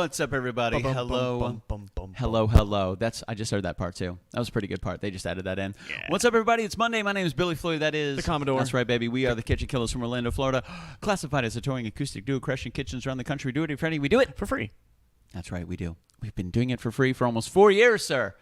What's up, everybody? Hello. Hello. I just heard that part, too. That was a pretty good part. They just added that in. Yeah. What's up, everybody? It's Monday. My name is Billy Floyd. That is... The Commodore. That's right, baby. We are the KitchenKillaz from Orlando, Florida. Classified as a touring acoustic duo, crashing kitchens around the country. Do it, Freddie. We do it for free. That's right, we do. We've been doing it for free for almost 4 years, sir.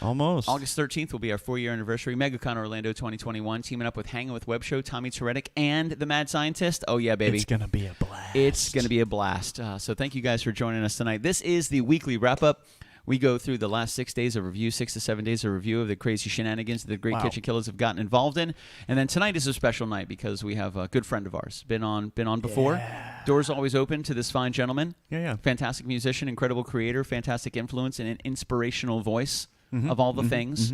Almost. August 13th will be our 4-year anniversary. MegaCon Orlando 2021, teaming up with Hanging with Web Show, Tommy Teretic, and the Mad Scientist. Oh, yeah, baby. It's going to be a blast. It's going to be a blast. So thank you guys for joining us tonight. This is the weekly wrap-up. We go through the last 6 days of review, 6 to 7 days of review of the crazy shenanigans that the great KitchenKillaz have gotten involved in. And then tonight is a special night because we have a good friend of ours. Been on before. Yeah. Doors always open to this fine gentleman. Yeah. Fantastic musician, incredible creator, fantastic influence, and an inspirational voice. Of all the things.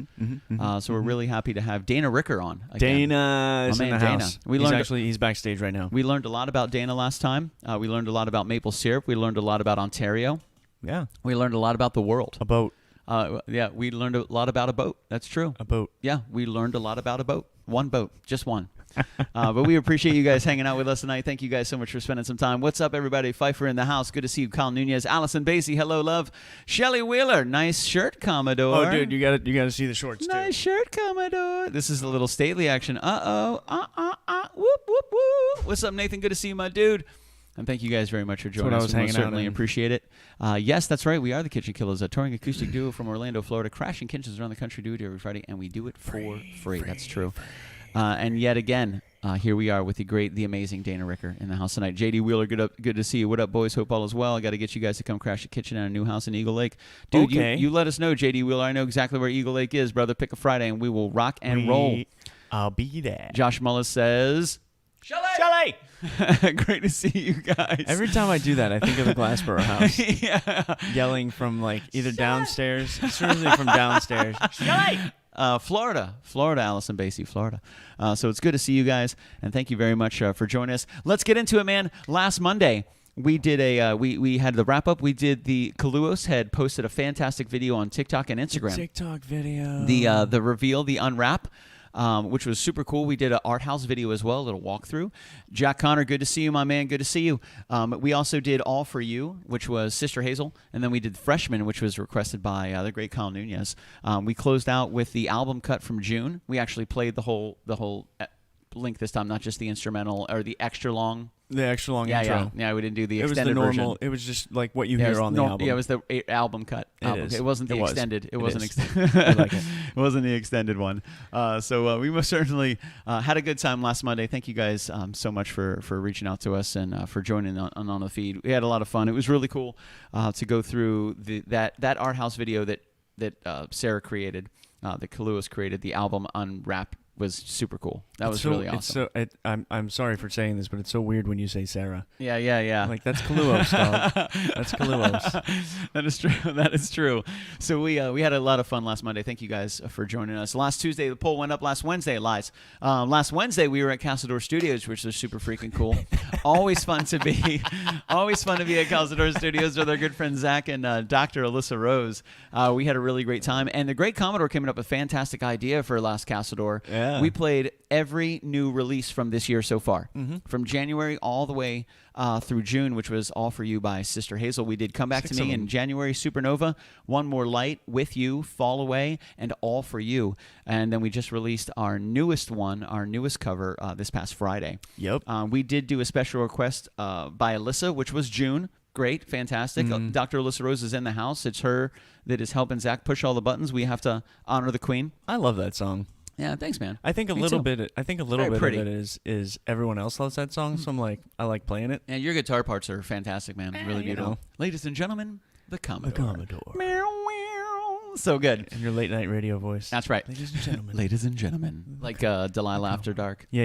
So we're really happy to have Dana Ricker on again. Dana is in the house. He's backstage right now. We learned a lot about Dana last time. We learned a lot about maple syrup. We learned a lot about Ontario. Yeah. We learned a lot about the world. A boat. Yeah, we learned a lot about a boat. That's true. A boat. Yeah, we learned a lot about a boat. One boat, just one. But we appreciate you guys hanging out with us tonight. Thank you guys so much for spending some time. What's up, everybody? Pfeiffer in the house. Good to see you. Kyle Nunez, Allison Basie. Hello, love. Shelly Wheeler. Nice shirt, Commodore. Oh, dude, you gotta see the shorts too. Nice shirt, Commodore. This is a little stately action. Whoop, whoop, whoop. What's up, Nathan? Good to see you, my dude. And thank you guys very much for joining us. We certainly appreciate it. Yes, that's right. We are the KitchenKillaz, a touring acoustic duo from Orlando, Florida, crashing kitchens around the country. Do it every Friday, and we do it for free. That's true. And yet again, here we are with the amazing Dana Ricker in the house tonight. JD Wheeler, good to see you. What up, boys? Hope all is well. I got to get you guys to come crash a kitchen at a new house in Eagle Lake. Dude, okay. you let us know, JD Wheeler. I know exactly where Eagle Lake is, brother. Pick a Friday, and we will rock and roll. I'll be there. Josh Mullis says... Shelly! Great to see you guys. Every time I do that, I think of the Glassboro house. Yeah. Yelling from either downstairs. Seriously, from downstairs. Shelly! Florida, Allison Basie, Florida. So it's good to see you guys, and thank you very much for joining us. Let's get into it, man. Last Monday, we did we had the wrap up. We did the Kaluos had posted a fantastic video on TikTok and Instagram. The TikTok video. The reveal, the unwrap. Which was super cool. We did an art house video as well, a little walkthrough. Jack Connor, good to see you, my man. Good to see you. We also did All For You, which was Sister Hazel, and then we did Freshman, which was requested by the great Kyle Nunez. We closed out with the album cut from June. We actually played the whole length this time, not just the instrumental or the extra long. The extra long intro. Yeah, we didn't do the extended version. It was the normal. It was just like what you hear on the album. Yeah, it was the album cut. It wasn't the extended. It wasn't extended. I like it. It wasn't the extended one. So we most certainly had a good time last Monday. Thank you guys so much for reaching out to us and for joining on the feed. We had a lot of fun. It was really cool to go through that art house video that Sarah created, that Kaluos created, the album Unwrapped. Was super cool. That was really awesome. I'm sorry for saying this, but it's so weird when you say Sarah. Yeah. Like, that's Kaluos, dog. That's Kaluos. That is true. That is true. So we had a lot of fun last Monday. Thank you guys for joining us. Last Tuesday, the poll went up. Last Wednesday, lies. Last Wednesday, we were at Castledore Studios, which was super freaking cool. Always fun to be at Castledore Studios with our good friend Zach and Dr. Alyssa Rose. We had a really great time, and the great Commodore came up with a fantastic idea for last Castledore. Yeah. We played every new release from this year so far, from January all the way through June, which was All For You by Sister Hazel. We did Come Back to Me in January, Supernova, One More Light, With You, Fall Away, and All For You. And then we just released our newest one, our newest cover this past Friday. Yep. We did do a special request by Alyssa, which was June. Great, fantastic. Dr. Alyssa Rose is in the house. It's her that is helping Zach push all the buttons. We have to honor the queen. I love that song. Yeah, thanks, man. I think a little bit of it is everyone else loves that song, so I like playing it. And your guitar parts are fantastic, man. Really beautiful. Ladies and gentlemen, the Commodore. The Commodore. Meow, meow. So good. And your late night radio voice. That's right. Ladies and gentlemen. Ladies and gentlemen. Like Delilah After Dark. Yeah.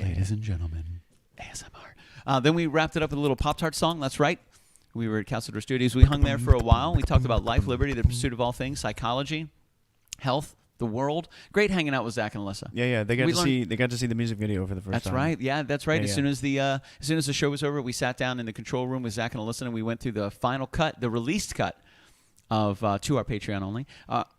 Ladies and gentlemen. ASMR. Then we wrapped it up with a little Pop-Tart song. That's right. We were at Castledore Studios. We hung there for a while. We talked about life, liberty, the pursuit of all things, psychology, health, the world. Great hanging out with Zach and Alyssa. Yeah. They got to see the music video for the first time. That's right. Yeah, that's right. Yeah, as soon as the show was over, we sat down in the control room with Zach and Alyssa, and we went through the final cut, the released cut of to our Patreon only.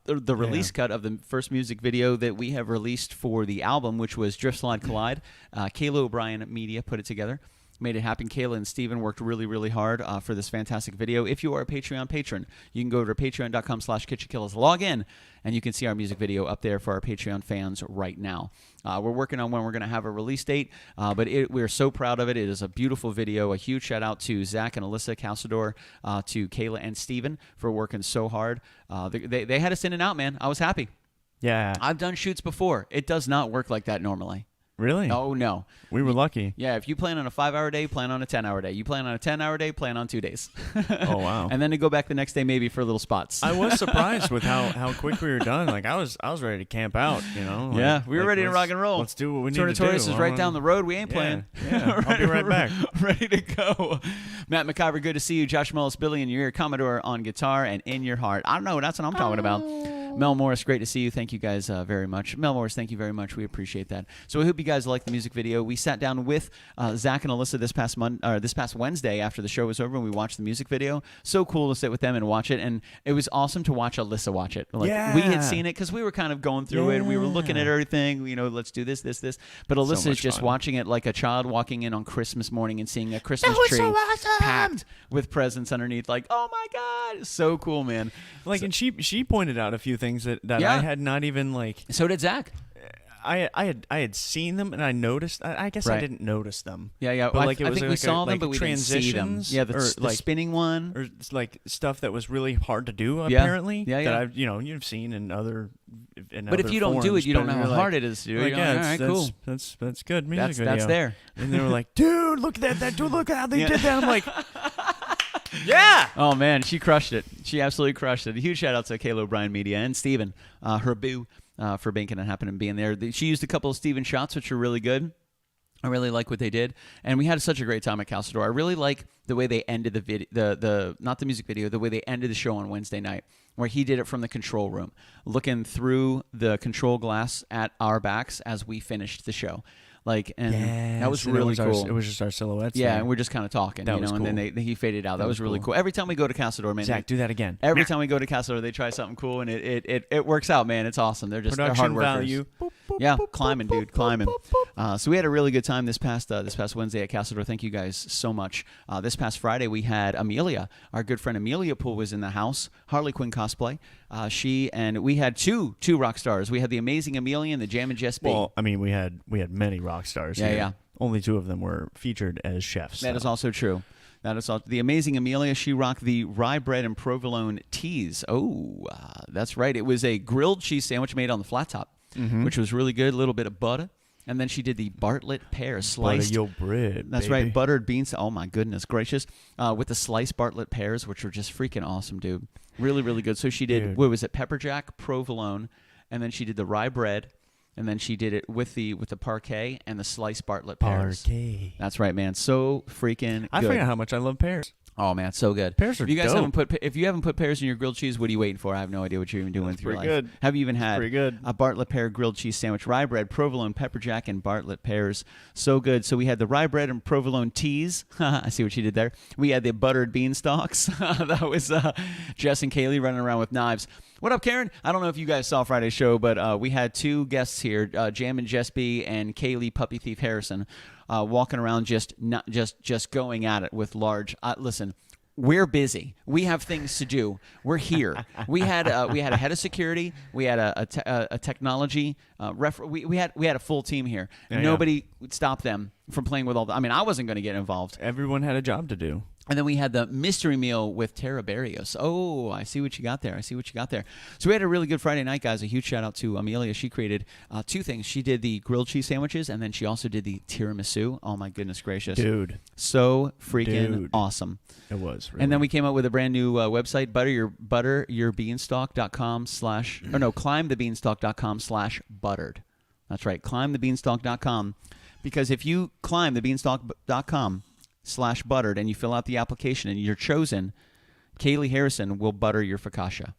The release cut of the first music video that we have released for the album, which was Drift Slide Collide. Kayla O'Brien Media put it together. made it happen. Kayla and Steven worked really, really hard for this fantastic video. If you are a Patreon patron, you can go to patreon.com/KitchenKillaz, log in, and you can see our music video up there for our Patreon fans right now. We're working on when we're going to have a release date, but we're so proud of it. It is a beautiful video. A huge shout out to Zach and Alyssa Calcidor, to Kayla and Steven for working so hard. They had us in and out, man. I was happy. Yeah. I've done shoots before. It does not work like that normally. Really? Oh, no. We were lucky. Yeah, if you plan on a 5-hour day, plan on a 10-hour day. You plan on a 10-hour day, plan on 2 days. Oh, wow. And then to go back the next day maybe for little spots. I was surprised with how quick we were done. Like, I was ready to camp out, you know? Like, yeah, we were ready to rock and roll. Let's do what we need to do. Tornatorius is right down the road. We ain't playing. Yeah, I'll be right back. Ready to go. Matt McIver, good to see you. Josh Mullis, Billy in your ear. Commodore on guitar and in your heart. I don't know. That's what I'm talking about. Mel Morris, great to see you. Thank you guys very much. Mel Morris, thank you very much. We appreciate that. So I hope you guys like the music video. We sat down with Zach and Alyssa this past Wednesday after the show was over, and we watched the music video. So cool to sit with them and watch it, and it was awesome to watch Alyssa watch it. Like, we had seen it because we were kind of going through it. We were looking at everything. You know, let's do this. But Alyssa's just fun. Watching it like a child walking in on Christmas morning and seeing a Christmas tree so awesome. packed with presents underneath. Like, oh my God, so cool, man. Like, so, and she pointed out a few things that I had not even like. So did Zach. I had seen them and I noticed. I guess I didn't notice them. Yeah. But like, I think we saw them, but we didn't see them. Yeah, the spinning one, or like stuff that was really hard to do. Apparently, yeah. That you've seen in other. But if you don't do it, you don't know how hard it is to do. Like, all right, cool. That's good music video. That's there. And they were like, dude, look at that. Dude, look at how they did that. I'm like. Yeah. Oh, man, she crushed it. She absolutely crushed it. A huge shout out to Kayla O'Brien Media and Steven, her boo, for making it happen and being there. She used a couple of Steven shots, which were really good. I really like what they did, and we had such a great time at Calcidor. I really like the way they ended the video, not the music video, the way they ended the show on Wednesday night, where he did it from the control room, looking through the control glass at our backs as we finished the show. Like, and that was really cool. It was just our silhouettes. Yeah, there. And we're just kind of talking, that was cool. and then he faded out. That was really cool. Every time we go to Calcidor, man. Zach, do that again. Every time we go to Calcidor, they try something cool, and it works out, man. It's awesome. They're just production hard workers. Value. Yeah, climbing, dude, climbing. So we had a really good time this past Wednesday at Calcidor. Thank you guys so much. This past Friday, we had Amelia, our good friend Amelia Poole was in the house. Harley Quinn cosplay. We had two rock stars. We had the amazing Amelia and the Jam and Jess B. Well, I mean, we had many rock stars. Yeah. Only two of them were featured as chefs. That is also true. That is all. The amazing Amelia, she rocked the rye bread and provolone teas. Oh, that's right. It was a grilled cheese sandwich made on the flat top, which was really good. A little bit of butter. And then she did the Bartlett pear sliced. Butter your bread, That's baby. right. Buttered beans. Oh, my goodness gracious. With the sliced Bartlett pears, which were just freaking awesome, dude. Really, really good. So she did, what was it, pepper jack, provolone, and then she did the rye bread. And then she did it with the parquet and the sliced Bartlett pears. Parquet. That's right, man. So freaking good. I forgot how much I love pears. Oh man, so good. Pears are dope. If you haven't put pears in your grilled cheese, what are you waiting for? I have no idea what you're even doing with your life. Good. Have you even had pretty good. A Bartlett pear grilled cheese sandwich, rye bread, provolone, pepper jack, and Bartlett pears? So good. So we had the rye bread and provolone teas. I see what you did there. We had the buttered bean stalks. That was Jess and Kaylee running around with knives. What up, Karen? I don't know if you guys saw Friday's show, but we had two guests here, Jam and Jess B and Kaylee Puppy Thief Harrison, walking around just going at it with large. Listen, we're busy. We have things to do. We're here. We had a head of security. We had a technology. We had a full team here. Nobody would stop them from playing with all. I mean, I wasn't going to get involved. Everyone had a job to do. And then we had the mystery meal with Tara Barrios. Oh, I see what you got there. So we had a really good Friday night, guys. A huge shout out to Amelia. She created two things. She did the grilled cheese sandwiches, and then she also did the tiramisu. Oh, my goodness gracious. Dude. So freaking awesome. It was, really. And then we came up with a brand new website, climbthebeanstalk.com/buttered. That's right, climbthebeanstalk.com. Because if you climb thebeanstalk.com/buttered and you fill out the application and you're chosen, Kaylee Harrison will butter your focaccia.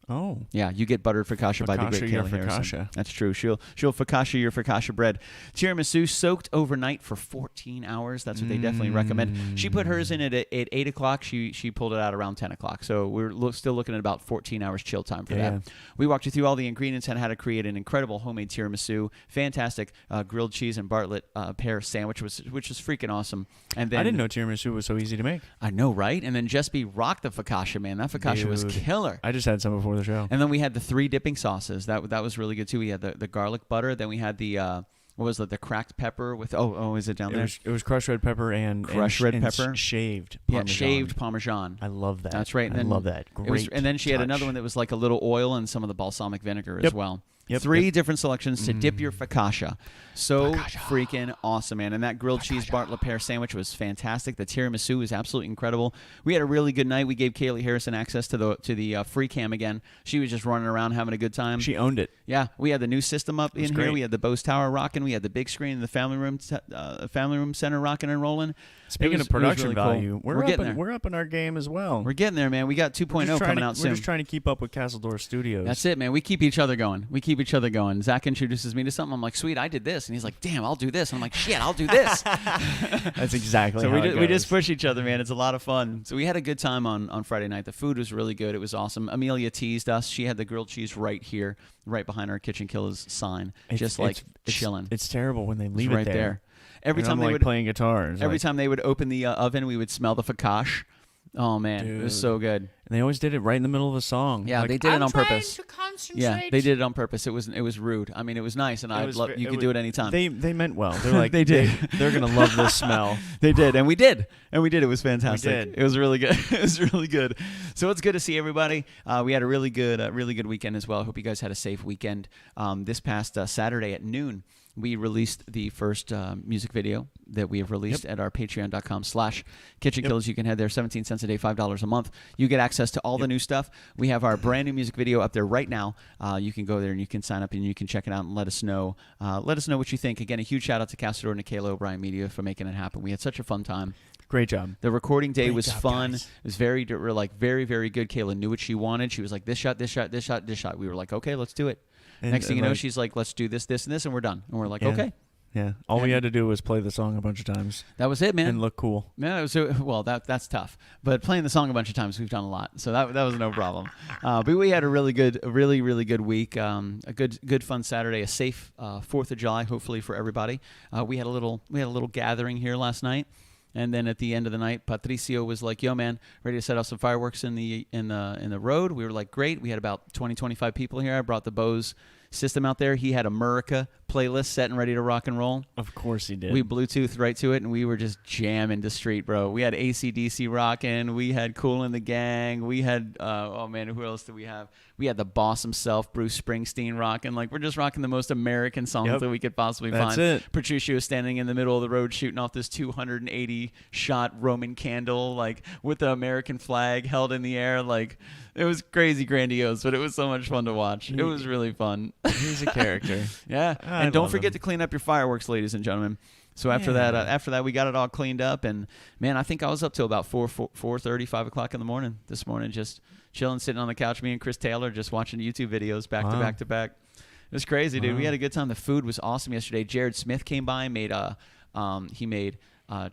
Oh. Yeah, you get buttered focaccia by the great Kayla Harrison. That's true. She'll focaccia your focaccia bread. Tiramisu soaked overnight for 14 hours. That's what they definitely recommend. She put hers in at 8 o'clock. She pulled it out around 10 o'clock. So we're still looking at about 14 hours chill time for that. We walked you through all the ingredients and how to create an incredible homemade tiramisu. Fantastic grilled cheese and Bartlett pear sandwich, which was freaking awesome. And then I didn't know tiramisu was so easy to make. I know, right? And then Just Be rocked the focaccia, man. That focaccia was killer. I just had some before the show. And then we had the 3 dipping sauces. That was really good too. We had the garlic butter. Then we had the what was it? The cracked pepper with is it down there? It was crushed red pepper and shaved Parmesan. Yeah, shaved Parmesan. I love that. That's right. And I love that. Great. And then she had another one that was like a little oil and some of the balsamic vinegar as well. 3 different selections to dip your focaccia. So freaking awesome, man. And that grilled cheese Bartlett pear sandwich was fantastic. The tiramisu was absolutely incredible. We had a really good night. We gave Kaylee Harrison access to the free cam again. She was just running around having a good time. She owned it. Yeah, we had the new system up in here. Great. We had the Bose Tower rocking. We had the big screen in the family room center rocking and rolling. Speaking of production really value, cool. we're getting there. We're up in our game as well. We're getting there, man. We got 2.0 coming out soon. We're just trying to keep up with Castledore Studios. That's it, man. We keep each other going. Zach introduces me to something. I'm like, sweet, I did this. And he's like, damn, I'll do this. And I'm like, shit, I'll do this. That's exactly how we just push each other, man. It's a lot of fun. So we had a good time on Friday night. The food was really good. It was awesome. Amelia teased us. She had the grilled cheese right here, right behind our KitchenKillaz sign, just chilling. It's terrible when they leave it right there. Every time they would playing guitars. Every time they would open the oven, we would smell the focaccia. Oh man, dude. It was so good. And they always did it right in the middle of a song. Yeah, they did it on purpose. To concentrate. Yeah, they did it on purpose. It was rude. I mean, it was nice, and you could do it anytime. They meant well. They're like they did. They're gonna love this smell. They did, and we did. It was fantastic. We did. It was really good. It was really good. So it's good to see everybody. We had a really good weekend as well. I hope you guys had a safe weekend. This past Saturday at noon, we released the first music video that we have released at our patreon.com/KitchenKillaz. You can head there, 17 cents a day, $5 a month. You get access to all the new stuff. We have our brand new music video up there right now. You can go there and you can sign up and you can check it out and let us know. Let us know what you think. Again, a huge shout out to Castledore and Kayla O'Brien Media for making it happen. We had such a fun time. Great job. The recording day was fun. Guys. It was very, very good. Kayla knew what she wanted. She was like, this shot, this shot, this shot, this shot. We were like, okay, let's do it. And next thing you know, she's like, let's do this, this, and this, and we're done. And we're like, okay. Yeah. All we had to do was play the song a bunch of times. That was it, man. And look cool. Yeah, that's tough. But playing the song a bunch of times, we've done a lot. So that was no problem. But we had a really good week. A good fun Saturday, a safe 4th of July, hopefully for everybody. We had a little gathering here last night. And then at the end of the night, Patricio was like, yo, man, ready to set off some fireworks in the road. We were like, great. We had about 25 people here. I brought the Bose system out there. He had a Murica playlist set and ready to rock and roll. Of course he did. We Bluetoothed right to it, and we were just jamming the street, bro. We had AC/DC rocking. We had Kool and the Gang. We had, who else did we have? We had the boss himself, Bruce Springsteen, rocking. Like, we're just rocking the most American songs that we could possibly find. That's it. Patricia was standing in the middle of the road shooting off this 280-shot Roman candle, like, with the American flag held in the air. Like, it was crazy grandiose, but it was so much fun to watch. It was really fun. He's a character. Yeah. And don't forget to clean up your fireworks, ladies and gentlemen. So after that, we got it all cleaned up, and man, I think I was up till about 4:30, 5 o'clock in the morning this morning, just chilling, sitting on the couch. Me and Chris Taylor just watching YouTube videos back to back to back. It was crazy, dude. We had a good time. The food was awesome yesterday. Jared Smith came by and made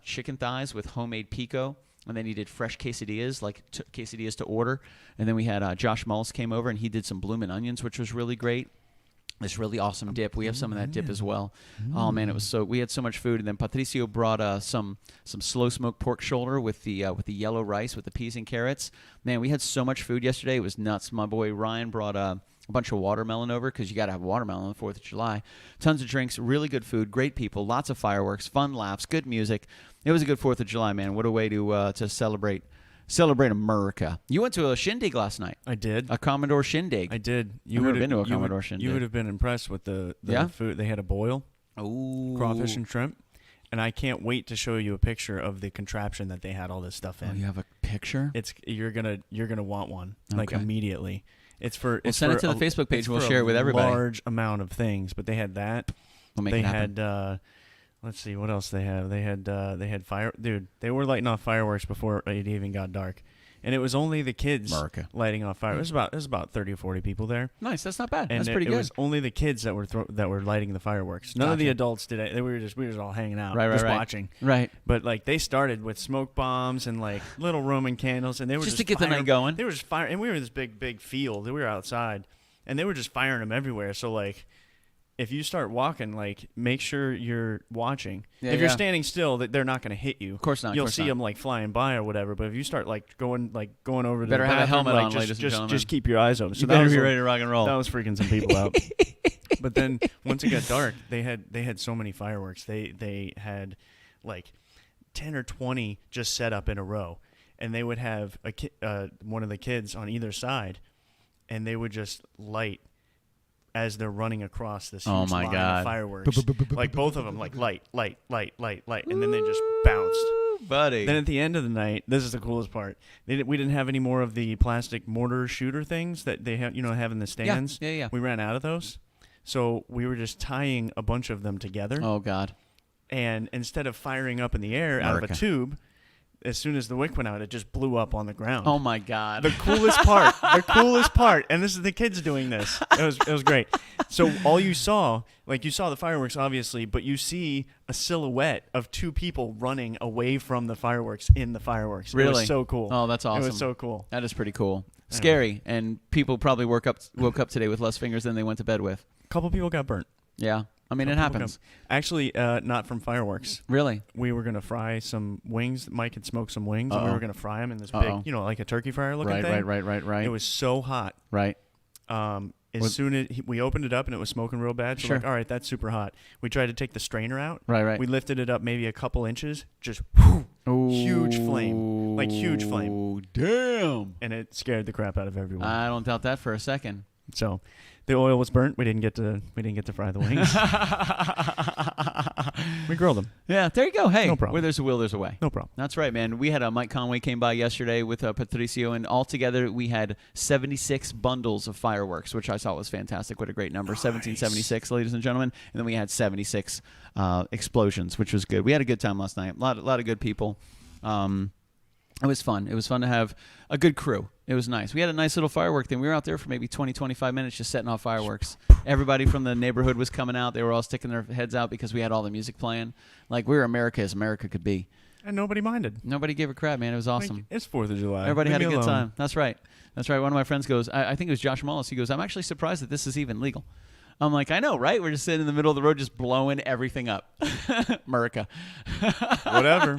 chicken thighs with homemade pico. And then he did fresh quesadillas, quesadillas to order. And then we had Josh Mullis came over, and he did some bloomin' onions, which was really great. This really awesome dip. We have some of that dip as well. Oh man, we had so much food. And then Patricio brought some slow smoked pork shoulder with the yellow rice with the peas and carrots. Man, we had so much food yesterday. It was nuts. My boy Ryan brought a bunch of watermelon over because you got to have watermelon on the 4th of July. Tons of drinks, really good food, great people, lots of fireworks, fun laughs, good music. It was a good 4th of July, man. What a way to celebrate America. You went to a shindig last night. I did. A Commodore shindig. I did. I've never been to a Commodore shindig. You would have been impressed with the food. They had a boil, crawfish and shrimp, and I can't wait to show you a picture of the contraption that they had all this stuff in. Oh, you have a picture? You're gonna want one like immediately. Send it to the Facebook page. We'll share it with everybody. Large amount of things, but they had that. We'll make it happen. Had. Let's see what else they have. They had fire. Dude, they were lighting off fireworks before it even got dark. and it was only the kids lighting off fire. It was about 30 or 40 people there. Nice, that's not bad. And that's pretty good. It was only the kids that were lighting the fireworks. None of the adults did it. We were just all hanging out, watching. Right. But like they started with smoke bombs and like little Roman candles, and they were just to get the night going. They were just firing, and we were in this big field. We were outside, and they were just firing them everywhere. So like, if you start walking, like, make sure you're watching. If you're standing still, they're not going to hit you. Of course not. You'll see them like flying by or whatever. But if you start like going over, better have a helmet on, ladies and gentlemen. Just keep your eyes open. So you better be ready to rock and roll. That was freaking some people out. But then once it got dark, they had so many fireworks. They had like 10 or 20 just set up in a row, and they would have one of the kids on either side, and they would just light as they're running across this huge line of fireworks. Like both of them, like light, and then they just bounced. Buddy. Then at the end of the night, this is the coolest part. We didn't have any more of the plastic mortar shooter things that they have in the stands. Yeah. We ran out of those. So we were just tying a bunch of them together. Oh, God. And instead of firing up in the air out of a tube, as soon as the wick went out, it just blew up on the ground. Oh, my God. The coolest part, and this is the kids doing this. It was great. So all you saw the fireworks, obviously, but you see a silhouette of two people running away from the fireworks in the fireworks. Really? It was so cool. Oh, that's awesome. It was so cool. That is pretty cool. Scary, and people probably woke up today with less fingers than they went to bed with. A couple people got burnt. Yeah. I mean, it happens. Actually, not from fireworks. Really? We were going to fry some wings. Mike had smoked some wings, and we were going to fry them in this big, like a turkey fryer looking thing. Right. It was so hot. Right. As soon as we opened it up and it was smoking real bad, so like, all right, that's super hot. We tried to take the strainer out. Right. We lifted it up maybe a couple inches, just huge flame. Oh, damn. And it scared the crap out of everyone. I don't doubt that for a second. So the oil was burnt. We didn't get to fry the wings. We grilled them. Yeah, there you go. Hey, no problem. Where there's a will, there's a way. No problem. That's right, man. We had Mike Conway came by yesterday with Patricio, and altogether we had 76 bundles of fireworks, which I thought was fantastic. What a great number. Nice. 1776, ladies and gentlemen. And then we had 76 explosions, which was good. We had a good time last night. A lot of good people. It was fun. It was fun to have a good crew. It was nice. We had a nice little firework thing. We were out there for maybe 20, 25 minutes just setting off fireworks. Everybody from the neighborhood was coming out. They were all sticking their heads out because we had all the music playing. Like, we were America as America could be. And nobody minded. Nobody gave a crap, man. It was awesome. Like, it's 4th of July. Everybody had a good time. That's right. That's right. One of my friends goes, I think it was Josh Mullis. He goes, I'm actually surprised that this is even legal. I'm like, I know, right? We're just sitting in the middle of the road just blowing everything up. America. Whatever.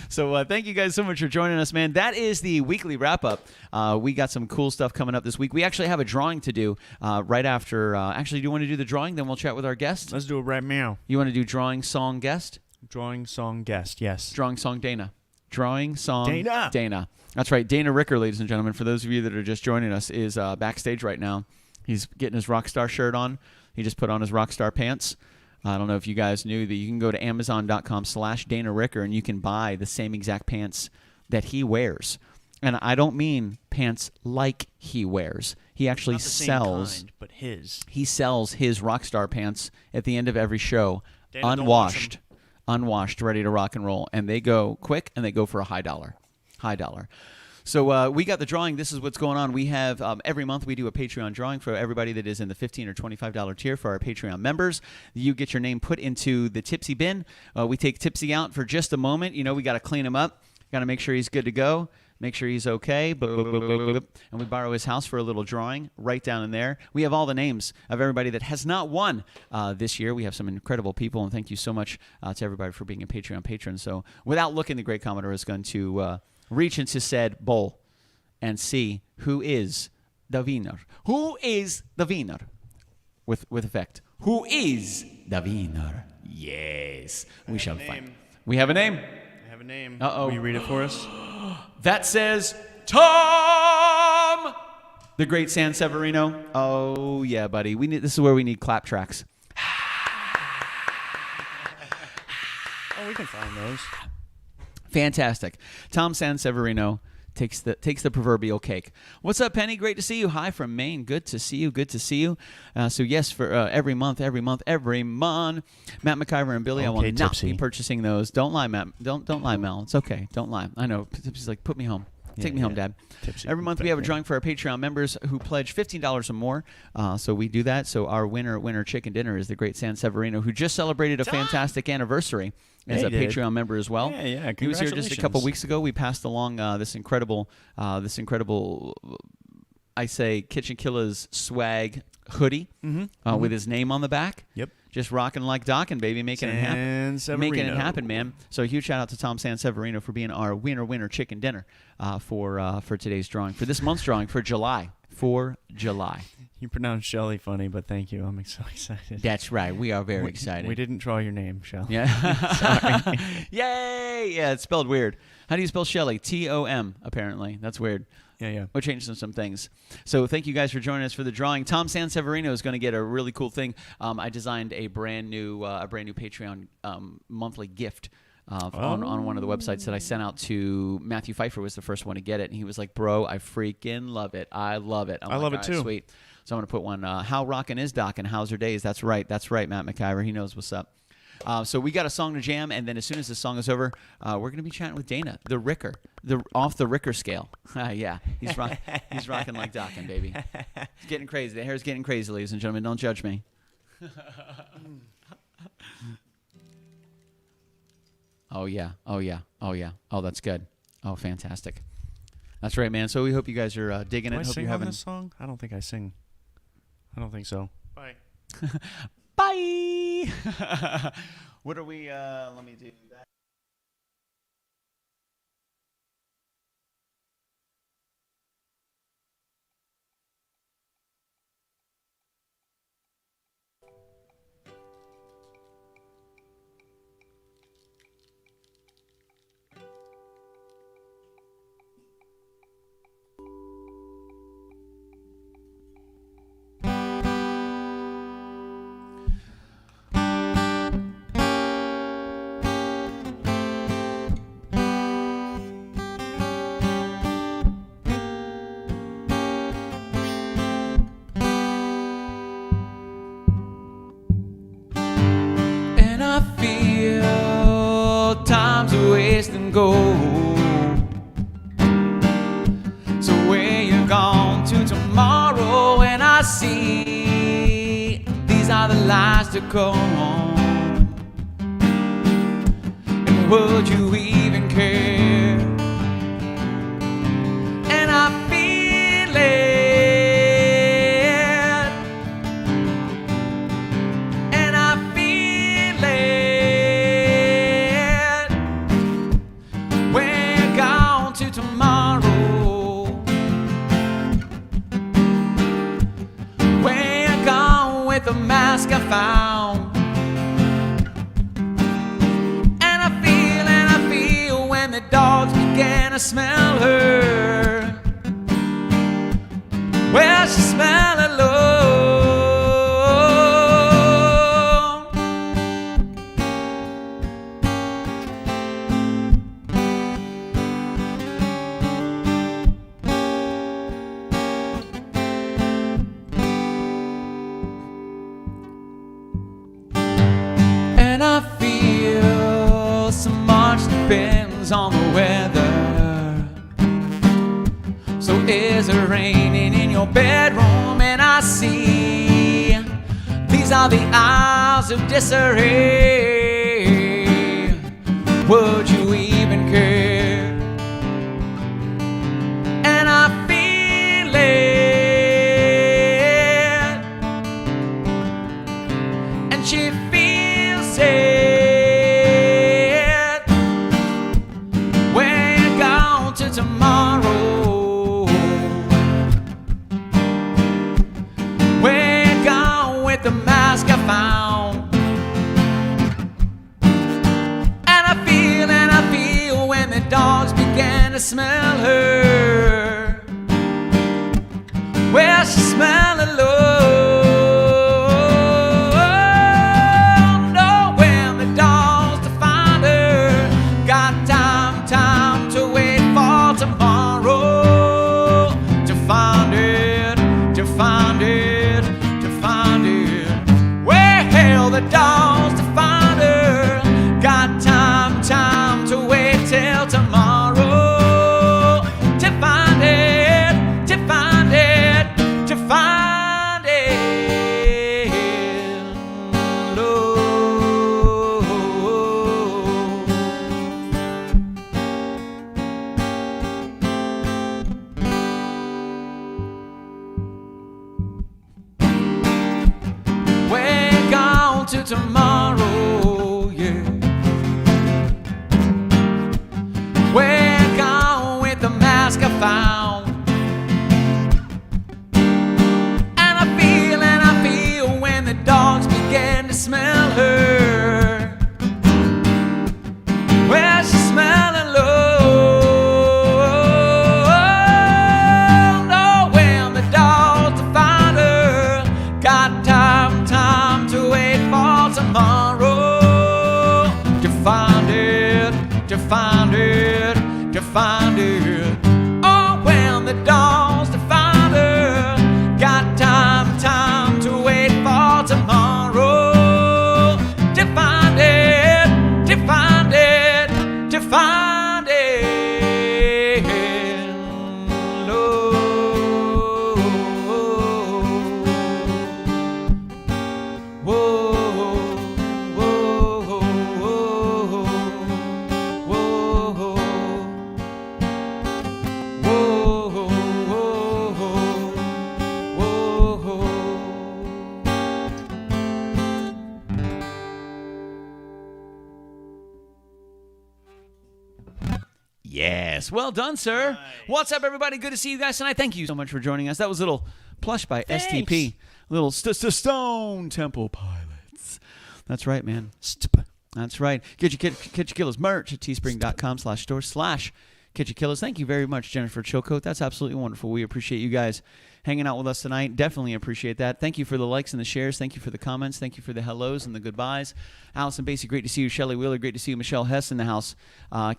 So thank you guys so much for joining us, man. That is the weekly wrap-up. We got some cool stuff coming up this week. We actually have a drawing to do right after. Actually, do you want to do the drawing? Then we'll chat with our guest. Let's do it right now. You want to do drawing, song, guest? Drawing, song, guest, yes. Drawing, song, Dana. Drawing, song, Dana. Dana. That's right. Dana Ricker, ladies and gentlemen, for those of you that are just joining us, is backstage right now. He's getting his Rockstar shirt on. He just put on his Rockstar pants. I don't know if you guys knew that you can go to Amazon.com/Dana Ricker and you can buy the same exact pants that he wears. And I don't mean pants like he wears. He actually sells. Same kind, but his. He sells his Rockstar pants at the end of every show, Dana, unwashed, ready to rock and roll. And they go quick and they go for a high dollar. High dollar. So we got the drawing. This is what's going on. We have every month we do a Patreon drawing for everybody that is in the $15 or $25 tier for our Patreon members. You get your name put into the Tipsy bin. We take Tipsy out for just a moment. You know, we got to clean him up. Got to make sure he's good to go. Make sure he's okay. And we borrow his house for a little drawing right down in there. We have all the names of everybody that has not won this year. We have some incredible people, and thank you so much to everybody for being a Patreon patron. So without looking, the great Commodore is going to reach into said bowl and see who is the winner. Who is the winner? With effect. Who is the winner? Yes. We shall find. We have a name. I have a name. Uh-oh. Will you read it for us? That says Tom, the great San Severino. Oh yeah, buddy. This is where we need clap tracks. Oh, we can find those. Fantastic. Tom Sanseverino takes the proverbial cake. What's up, Penny? Great to see you. Hi from Maine. Good to see you. Good to see you. So yes, for every month. Matt McIver and Billy, okay, I will not be purchasing those. Don't lie, Matt. Don't lie, Mel. It's okay. Don't lie. I know. Tipsy's like, put me home. Take me home, Dad. Tipsy. Every month we have a drawing for our Patreon members who pledge $15 or more. So we do that. So our winner chicken dinner is the great San Severino, who just celebrated a fantastic anniversary as a Patreon member as well. Yeah, he was here just a couple weeks ago. We passed along this incredible, I say, KitchenKillaz swag hoodie with his name on the back. Yep. Just rocking like docking, baby, making it happen, man. So a huge shout out to Tom Sanseverino for being our winner chicken dinner for today's drawing, for this month's drawing for July. You pronounce Shelly funny, but thank you. I'm so excited. That's right. We are very excited. We didn't draw your name, Shelly. Yeah. Sorry. Yay! Yeah, it's spelled weird. How do you spell Shelly? T-O-M, apparently. That's weird. Yeah. We're changing some things. So thank you guys for joining us for the drawing. Tom Sanseverino is going to get a really cool thing. I designed a brand new Patreon monthly gift on one of the websites that I sent out to Matthew Pfeiffer. Was the first one to get it, and he was like, "Bro, I freaking love it. I love it." I love it too. Sweet. So I'm going to put one. How rockin' is Doc and how's her days? That's right, Matt McIver. He knows what's up. So we got a song to jam, and then as soon as the song is over, we're going to be chatting with Dana, the Ricker, off the Ricker scale. Yeah, he's rocking like docking, baby. It's getting crazy. The hair's getting crazy, ladies and gentlemen. Don't judge me. Oh yeah. Oh, that's good. Oh, fantastic. That's right, man. So we hope you guys are digging it. Do I hope sing you're having on this song? I don't think I sing. I don't think so. Bye. Bye. What are we? Let me do that. Wasting gold. So where you gone to tomorrow? And I see these are the lies to come. And would you even care? And I feel it. And I feel it. Tomorrow, we're gone with the mask I found. And I feel when the dogs began to smell her. Well, she smelled alone. Depends on the weather. So is it raining in your bedroom? And I see these are the eyes of disarray. Would you even care? And I feel it, and she feels it. Tomorrow, we're gone with the mask I found. And I feel when the dogs began to smell her. Well, she smelled alone. Knowing the dogs to find her. Got time to wait for tomorrow to find it, to find it, to find it. Well, the dogs to find her. Got time to wait till tomorrow to to tomorrow, yeah. We're gone with the mask I found. And I feel when the dogs begin to smell her. Well, she's smelling low. Oh, when the dogs to find her. Got time to wait for tomorrow. To find it, to find it, to find it. Oh, when the dawn's to find her. Got time to wait for tomorrow. To find it, to find it, to find it. Lord. Whoa, whoa, whoa, whoa, whoa, Yes, well done, sir. Nice. What's up, everybody? Good to see you guys tonight. Thank you so much for joining us. That was a little plush by STP, little Stone Temple Pilots. That's right, man. That's right. Get your KitchenKillaz merch at teespring.com/store/KitchenKillaz. Thank you very much, Jennifer Chilcote. That's absolutely wonderful. We appreciate you guys hanging out with us tonight. Definitely appreciate that. Thank you for the likes and the shares. Thank you for the comments. Thank you for the hellos and the goodbyes. Allison Basie, great to see you. Shelley Wheeler, great to see you. Michelle Hess in the house,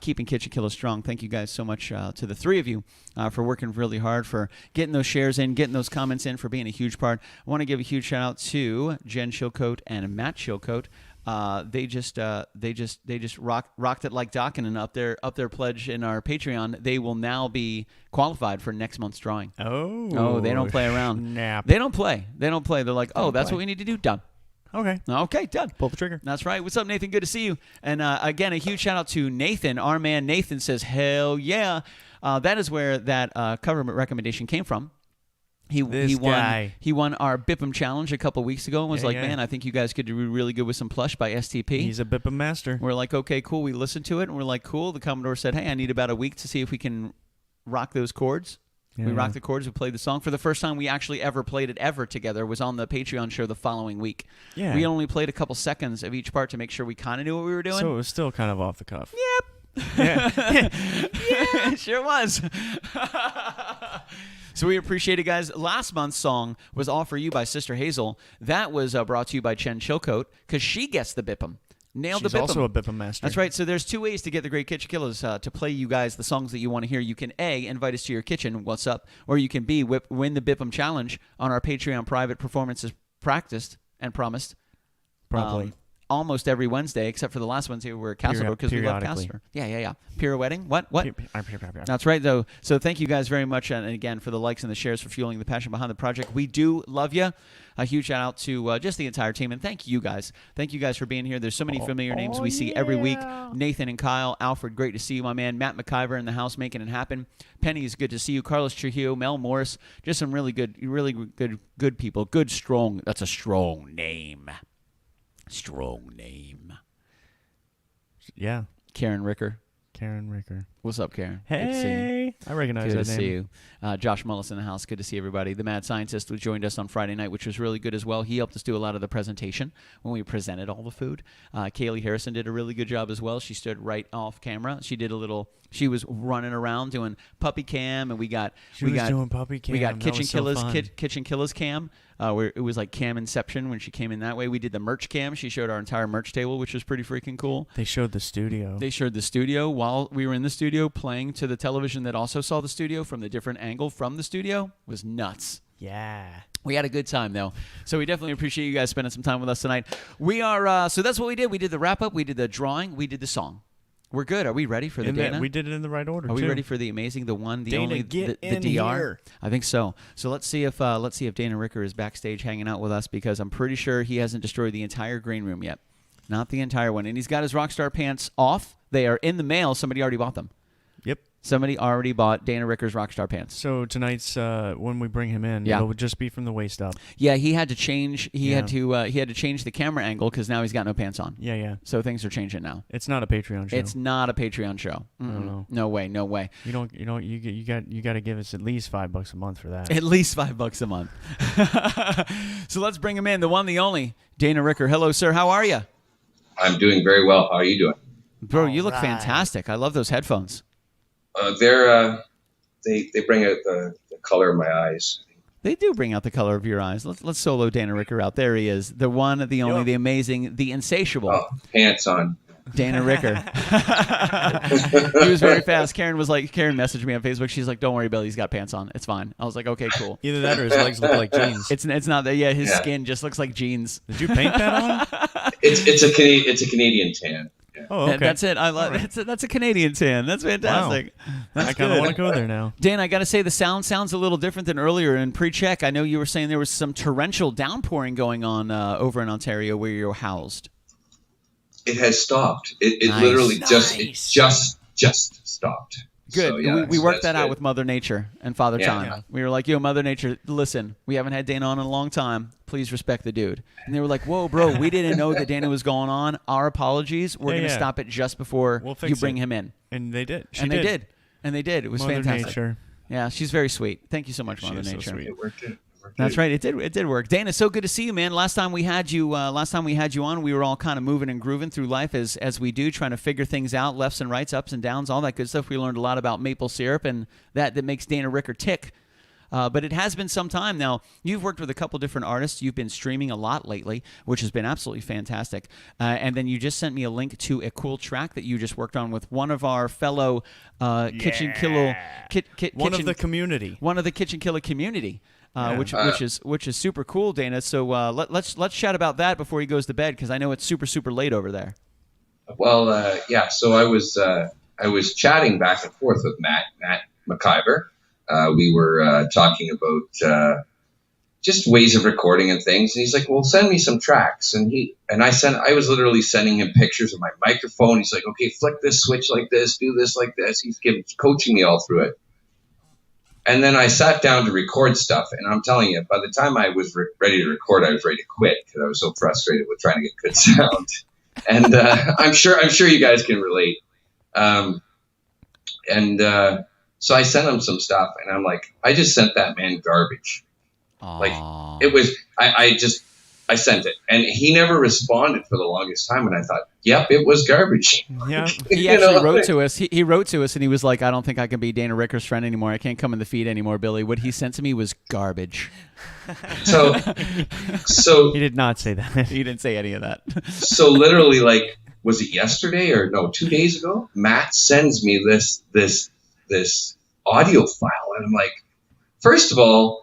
keeping KitchenKillaz strong. Thank you guys so much to the three of you for working really hard, for getting those shares in, getting those comments in, for being a huge part. I want to give a huge shout out to Jen Chilcote and Matt Chilcote. They just rocked it like Dockin, and up their pledge in our Patreon. They will now be qualified for next month's drawing. Oh, they don't play around. Snap. They don't play. They're like, oh, that's what we need to do. Done. Okay, done. Pull the trigger. That's right. What's up, Nathan? Good to see you. And again, a huge shout out to Nathan. Our man Nathan says, hell yeah. That is where that cover recommendation came from. He won our Bipham challenge a couple weeks ago and was man, I think you guys could do really good with some plush by STP. He's a Bipham master. We're like, okay, cool. We listened to it and we're like, cool. The Commodore said, hey, I need about a week to see if we can rock those chords. We rocked the chords. We played the song. For the first time we actually ever played it ever together was on the Patreon show the following week. Yeah. We only played a couple seconds of each part to make sure we kind of knew what we were doing. So it was still kind of off the cuff. Yep. Yeah. It sure was. So we appreciate it, guys. Last month's song was All For You by Sister Hazel. That was brought to you by Chen Chilcote because she gets the Bipham. Nailed the Bipham. She's also a Bipham master. That's right. So there's two ways to get the great KitchenKillaz to play you guys the songs that you want to hear. You can A, invite us to your kitchen, what's up? Or you can B, win the Bipham challenge on our Patreon private performances practiced and promised. Probably. Almost every Wednesday, except for the last Wednesday we were at Castlebrook because we love Castlebrook. Yeah. Pirouetting? What? That's right, though. So thank you guys very much, and again, for the likes and the shares, for fueling the passion behind the project. We do love you. A huge shout out to just the entire team, and thank you guys. Thank you guys for being here. There's so many familiar names we see every week. Nathan and Kyle, Alfred, great to see you, my man. Matt McIver in the house making it happen. Penny is good to see you. Carlos Trujillo, Mel Morris, just some really good people. Good, strong. That's a strong name. Strong name. Yeah. Karen Ricker. What's up, Karen? Hey. Good to see you. I recognize that name. Good to see you. Josh Mullis in the house. Good to see everybody. The Mad Scientist who joined us on Friday night, which was really good as well. He helped us do a lot of the presentation when we presented all the food. Kaylee Harrison did a really good job as well. She stood right off camera. She was running around doing puppy cam, and we got doing puppy cam. We got KitchenKillaz cam. Where it was like cam inception when she came in that way. We did the merch cam. She showed our entire merch table, which was pretty freaking cool. They showed the studio. While we were in the studio playing to the television that also saw the studio from the different angle from the studio. It was nuts. Yeah. We had a good time, though. So we definitely appreciate you guys spending some time with us tonight. We are, so that's what we did. We did the wrap-up. We did the drawing. We did the song. We're good. Are we ready for the Dana? We did it in the right order. Are we ready for the amazing, the one, the Dana, only, the DR? Here. I think so. So let's see if Dana Ricker is backstage hanging out with us, because I'm pretty sure he hasn't destroyed the entire green room yet. Not the entire one. And he's got his Rockstar pants off. They are in the mail. Somebody already bought them. Yep. Somebody already bought Dana Ricker's Rockstar pants. So tonight's when we bring him in, Yeah. it'll just be from the waist up. Yeah, he had to change. He had to change the camera angle because now he's got no pants on. Yeah. So things are changing now. It's not a Patreon show. It's not a Patreon show. No. No way. No way. You got to give us at least $5 a month for that. At least $5 a month. So let's bring him in. The one, the only, Dana Ricker. Hello, sir. How are you? I'm doing very well. How are you doing? Bro, you look fantastic. I love those headphones. They bring out the color of my eyes. They do bring out the color of your eyes. Let's solo Dana Ricker out. There he is. The one, the only, the amazing, the insatiable. Oh, pants on. Dana Ricker. He was very fast. Karen messaged me on Facebook. She's like, "Don't worry, Billy. He's got pants on. It's fine." I was like, "Okay, cool." Either that or his legs look like jeans. It's not that. Yeah, his skin just looks like jeans. Did you paint that on? It's a Canadian tan. Yeah. Oh, okay. That's it. I love that's a Canadian tan. That's fantastic. Wow. I kind of want to go there now. Dan, I got to say the sound sounds a little different than earlier in pre-check. I know you were saying there was some torrential downpouring going on over in Ontario where you're housed. It has stopped. It Nice. literally Nice. just stopped. Good. So, yeah, we worked that out good. with Mother Nature and Father Time. Yeah. We were like, "Yo, Mother Nature, listen, we haven't had Dana on in a long time. Please respect the dude." And they were like, "Whoa, bro, we didn't know that Dana was going on. Our apologies. We're going to stop it just before you bring him in." And they did. They did. It was Mother fantastic. Nature. Yeah, she's very sweet. Thank you so much, Mother is so Nature. sweet. It worked. That's right. It did work. Dana, so good to see you, man. Last time we had you on, we were all kind of moving and grooving through life as we do, trying to figure things out, lefts and rights, ups and downs, all that good stuff. We learned a lot about maple syrup and that makes Dana Ricker tick. But it has been some time now. You've worked with a couple different artists. You've been streaming a lot lately, which has been absolutely fantastic. And then you just sent me a link to a cool track that you just worked on with one of our fellow KitchenKillaz. One of the community. One of the KitchenKillaz community. Which is super cool, Dana. So let's chat about that before he goes to bed because I know it's super late over there. Well, yeah. So I was chatting back and forth with Matt McIver. We were talking about just ways of recording and things, and he's like, "Well, send me some tracks." And I was literally sending him pictures of my microphone. He's like, "Okay, flick this switch like this, do this like this." He's coaching me all through it. And then I sat down to record stuff, and I'm telling you, by the time I was ready to record, I was ready to quit because I was so frustrated with trying to get good sound. And I'm sure you guys can relate. So I sent him some stuff, and I'm like, I just sent that man garbage. Aww. Like it was, I sent it, and he never responded for the longest time. And I thought, yep, it was garbage. Yeah, he actually wrote to us. He wrote to us, and he was like, "I don't think I can be Dana Ricker's friend anymore. I can't come in the feed anymore, Billy." What he sent to me was garbage. So he did not say that. He didn't say any of that. So literally, like, was it yesterday or no, 2 days ago? Matt sends me this audio file, and I'm like, first of all,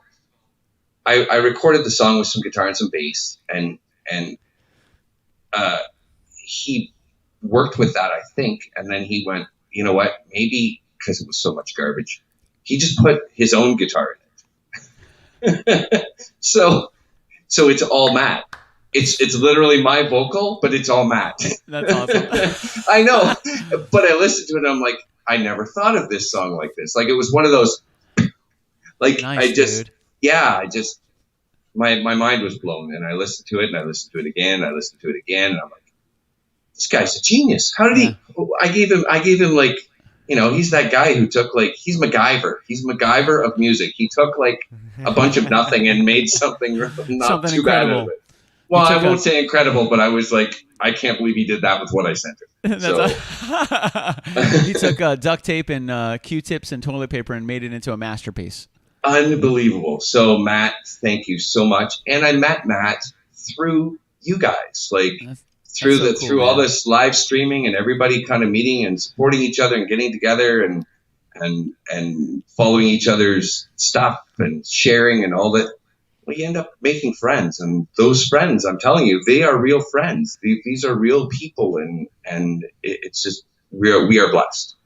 I recorded the song with some guitar and some bass, and he worked with that, I think, and then he went, you know what, maybe because it was so much garbage, he just put his own guitar in it. so it's all Matt. It's literally my vocal, but it's all Matt. That's awesome. I know, but I listened to it and I'm like, I never thought of this song like this. Like, it was one of those, like, Nice, dude. Yeah, my mind was blown, and I listened to it, and I listened to it again, and I'm like, this guy's a genius. How did he? I gave him like, you know, he's that guy who took, like, he's MacGyver. He's MacGyver of music. He took like a bunch of nothing and made something not Something too bad incredible. out of it. Well, I won't say incredible, but I was like, I can't believe he did that with what I sent him. So. He took duct tape and Q-tips and toilet paper and made it into a masterpiece. Unbelievable. So Matt, thank you so much. And I met Matt through you guys, like through all this live streaming and everybody kind of meeting and supporting each other and getting together and following each other's stuff and sharing and all that. We end up making friends, and those friends, I'm telling you, they are real friends. These are real people, and it's just we are blessed.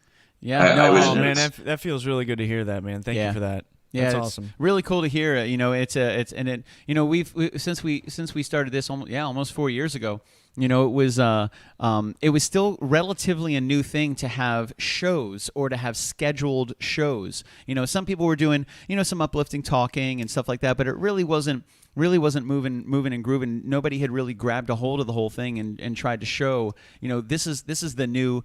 Yeah, man, that feels really good to hear that, man. Thank you for that. Yeah, that's it's awesome. Really cool to hear. You know, since we started this almost 4 years ago. You know, it was still relatively a new thing to have shows or to have scheduled shows. You know, some people were doing, you know, some uplifting talking and stuff like that, but it really wasn't moving and grooving. Nobody had really grabbed a hold of the whole thing and tried to show, you know, this is the new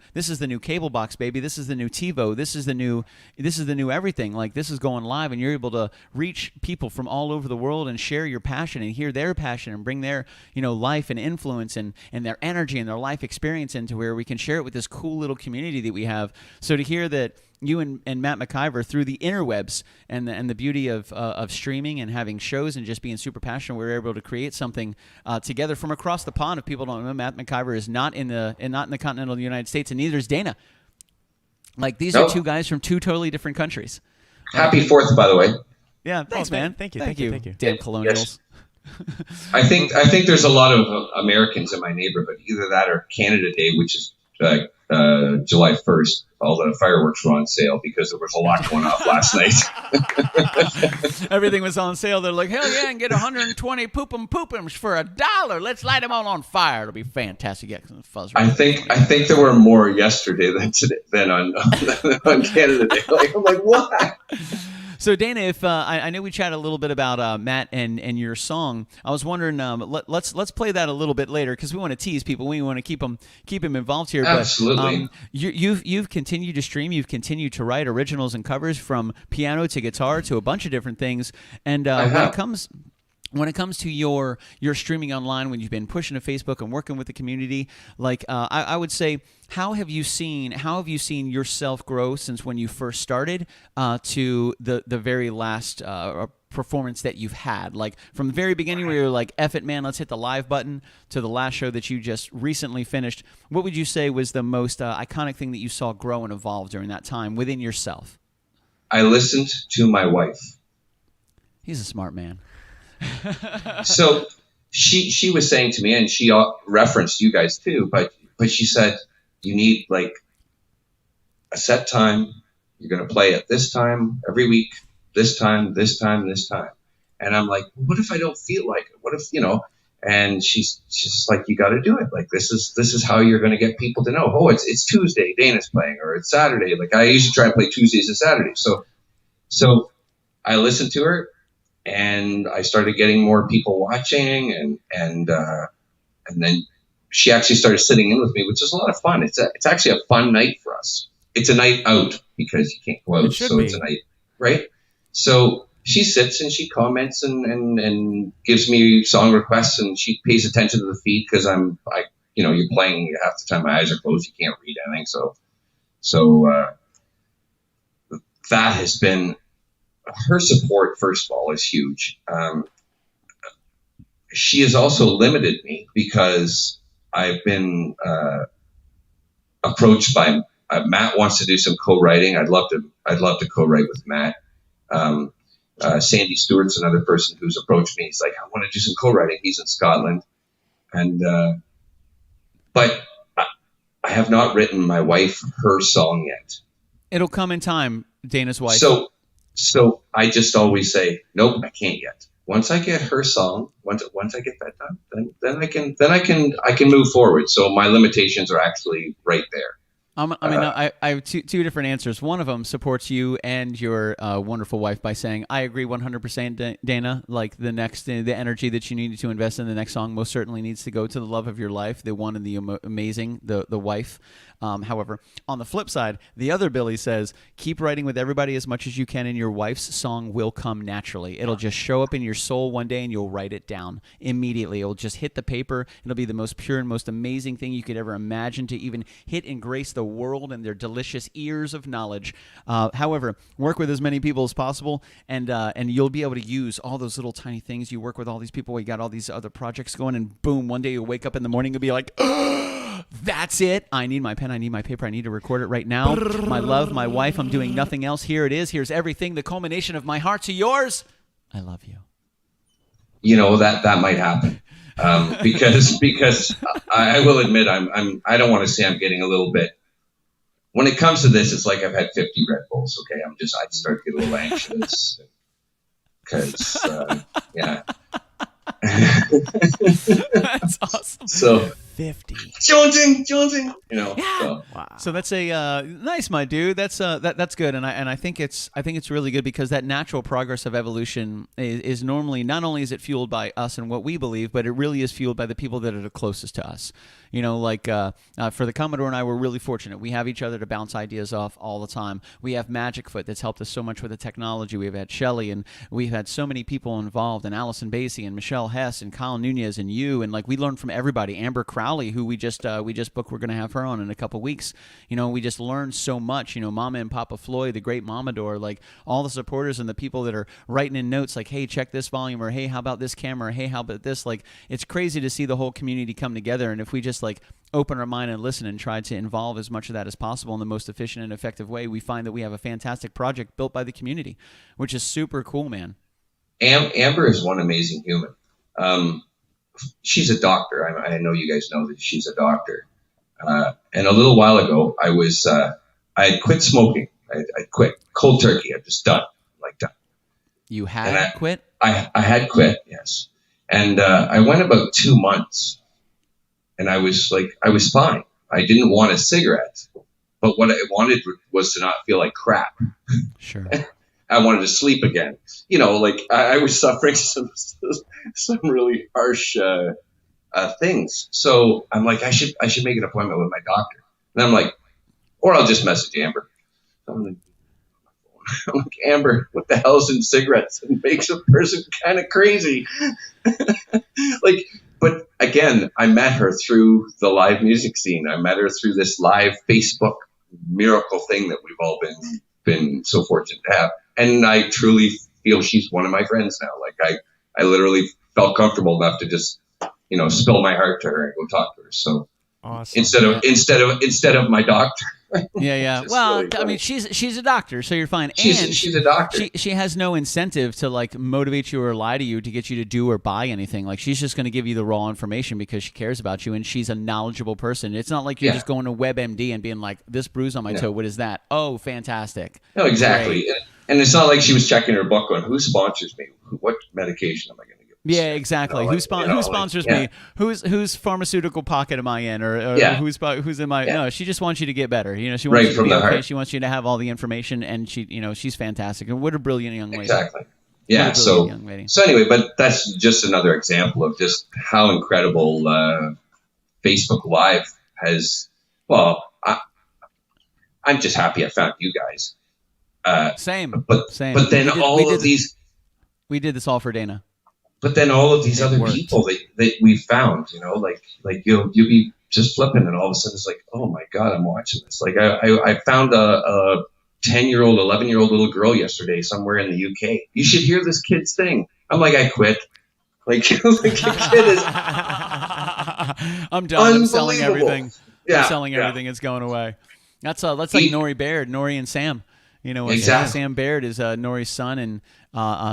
cable box, baby. This is the new TiVo. This is the new everything. Like, this is going live, and you're able to reach people from all over the world and share your passion and hear their passion and bring their, you know, life and influence and their energy and their life experience into where we can share it with this cool little community that we have. So to hear that you and Matt McIver, through the interwebs and the beauty of streaming and having shows and just being super passionate, we were able to create something together from across the pond. If people don't know, Matt McIver is not in the continental United States, and neither is Dana. Like, these are two guys from two totally different countries. Happy 4th, by the way. Yeah, thanks, man. Thank you. Damn colonials. Yes. I think there's a lot of Americans in my neighborhood. Either that or Canada Day, which is July 1st. All the fireworks were on sale because there was a lot going off last night. Everything was on sale. They're like, hell yeah, and get 120 poopums for $1. Let's light them all on fire. It'll be fantastic. Yeah, I think there were more yesterday than on Canada Day. Like, I'm like, what? So Dana, if I know we chatted a little bit about Matt and your song, I was wondering, let's play that a little bit later because we want to tease people. We want to keep them involved here. Absolutely. But you've continued to stream. You've continued to write originals and covers from piano to guitar to a bunch of different things. And when it comes to your streaming online, when you've been pushing to Facebook and working with the community, like I would say, how have you seen yourself grow since when you first started to the very last performance that you've had? Like, from the very beginning where you're like, F it, man, let's hit the live button, to the last show that you just recently finished, what would you say was the most iconic thing that you saw grow and evolve during that time within yourself? I listened to my wife. He's a smart man. So she was saying to me, and she referenced you guys too, but she said, you need like a set time. You're going to play at this time every week, this time. And I'm like, what if I don't feel like it? What if, you know? And she's just like, you got to do it. Like, this is how you're going to get people to know, oh, it's Tuesday, Dana's playing, or it's Saturday. Like, I usually try and play Tuesdays and Saturdays. So I listened to her. And I started getting more people watching, and then she actually started sitting in with me, which is a lot of fun. It's actually a fun night for us. It's a night out because you can't go out, so it's a night, right? So she sits and she comments and gives me song requests, and she pays attention to the feed because you're playing half the time my eyes are closed, you can't read anything. So that has been. Her support, first of all, is huge. She has also limited me because I've been approached by Matt wants to do some co-writing. I'd love to co-write with Matt. Sandy Stewart's another person who's approached me. He's like, I want to do some co-writing. He's in Scotland, but I have not written my wife her song yet. It'll come in time, Dana's wife. So I just always say, nope, I can't yet. Once I get her song, once I get that done, then I can move forward. So my limitations are actually right there. I have two different answers. One of them supports you and your wonderful wife by saying, I agree 100%, Dana. Like, the energy that you need to invest in the next song most certainly needs to go to the love of your life, the one and the amazing, the wife. However, on the flip side, the other Billy says, keep writing with everybody as much as you can, and your wife's song will come naturally. It'll just show up in your soul one day, and you'll write it down immediately. It'll just hit the paper. It'll be the most pure and most amazing thing you could ever imagine to even hit and grace the world and their delicious ears of knowledge. However, work with as many people as possible, and you'll be able to use all those little tiny things. You work with all these people. You got all these other projects going, and boom, one day you'll wake up in the morning and be like, that's it. I need my pen. I need my paper. I need to record it right now. My love, my wife, I'm doing nothing else. Here it is. Here's everything. The culmination of my heart to yours. I love you. You know, that might happen. Because I will admit I don't want to say I'm getting a little bit. When it comes to this, it's like I've had 50 Red Bulls. Okay, I start to get a little anxious because yeah. That's awesome. 50. Jonesing. Yeah. So. Wow. So that's a nice, my dude. That's good, and I think it's really good because that natural progress of evolution is normally, not only is it fueled by us and what we believe, but it really is fueled by the people that are the closest to us. Like for the Commodore and I, we're really fortunate. We have each other to bounce ideas off all the time. We have Magic Foot that's helped us so much with the technology. We've had Shelly, and we've had so many people involved, and Allison Basie and Michelle Hess and Kyle Nunez and you, and like we learned from everybody. Amber Crowley, who we just booked, we're going to have her on in a couple weeks. We just learned so much. Mama and Papa Floyd, the great Mamador, like all the supporters and the people that are writing in notes like, hey, check this volume, or hey, how about this camera, or hey, how about this? Like, it's crazy to see the whole community come together, and if we just like open our mind and listen and try to involve as much of that as possible in the most efficient and effective way, we find that we have a fantastic project built by the community, which is super cool, man. Amber is one amazing human. She's a doctor. I know you guys know that she's a doctor. And a little while ago, I had quit smoking. I quit cold turkey. I'm just done. Done. You had quit? I had quit, yes. And I went about 2 months. And I was fine. I didn't want a cigarette, but what I wanted was to not feel like crap. Sure. I wanted to sleep again. I was suffering some really harsh things. So I'm like, I should make an appointment with my doctor. And I'm like, or I'll just message Amber. I'm like, Amber, what the hell's in cigarettes? It makes a person kind of crazy. But again, I met her through the live music scene. I met her through this live Facebook miracle thing that we've all been so fortunate to have. And I truly feel she's one of my friends now. I literally felt comfortable enough to just, spill my heart to her and go talk to her. So awesome. Instead of my doctor. Yeah. Well, really, I mean, she's a doctor, so you're fine. She's a doctor. She has no incentive to like motivate you or lie to you to get you to do or buy anything. Like, she's just going to give you the raw information because she cares about you, and she's a knowledgeable person. It's not like you're just going to WebMD and being like, this bruise on my toe, what is that? Oh, fantastic. No, exactly. Great. And it's not like she was checking her book on who sponsors me, what medication am I going to give? Yeah, exactly. Who sponsors me? Whose pharmaceutical pocket am I in, or who's in my? No, she just wants you to get better. She wants you to be okay. Heart. She wants you to have all the information, and she's fantastic. And what a brilliant young lady. Exactly. Yeah. So anyway, but that's just another example of just how incredible Facebook Live has. Well, I'm just happy I found you guys. Same. But then we did this all for Dana. But then all of these other people that we found, like you'll be just flipping, and all of a sudden it's like, oh my God, I'm watching this. Like I found a 10-year-old, 11-year-old little girl yesterday somewhere in the UK. You should hear this kid's thing. I'm like, I quit. Like the kid is. I'm done. I'm selling everything. Yeah, I'm selling everything. It's going away. That's like Nori Baird, Nori and Sam. Exactly. Sam Baird is Nori's son, and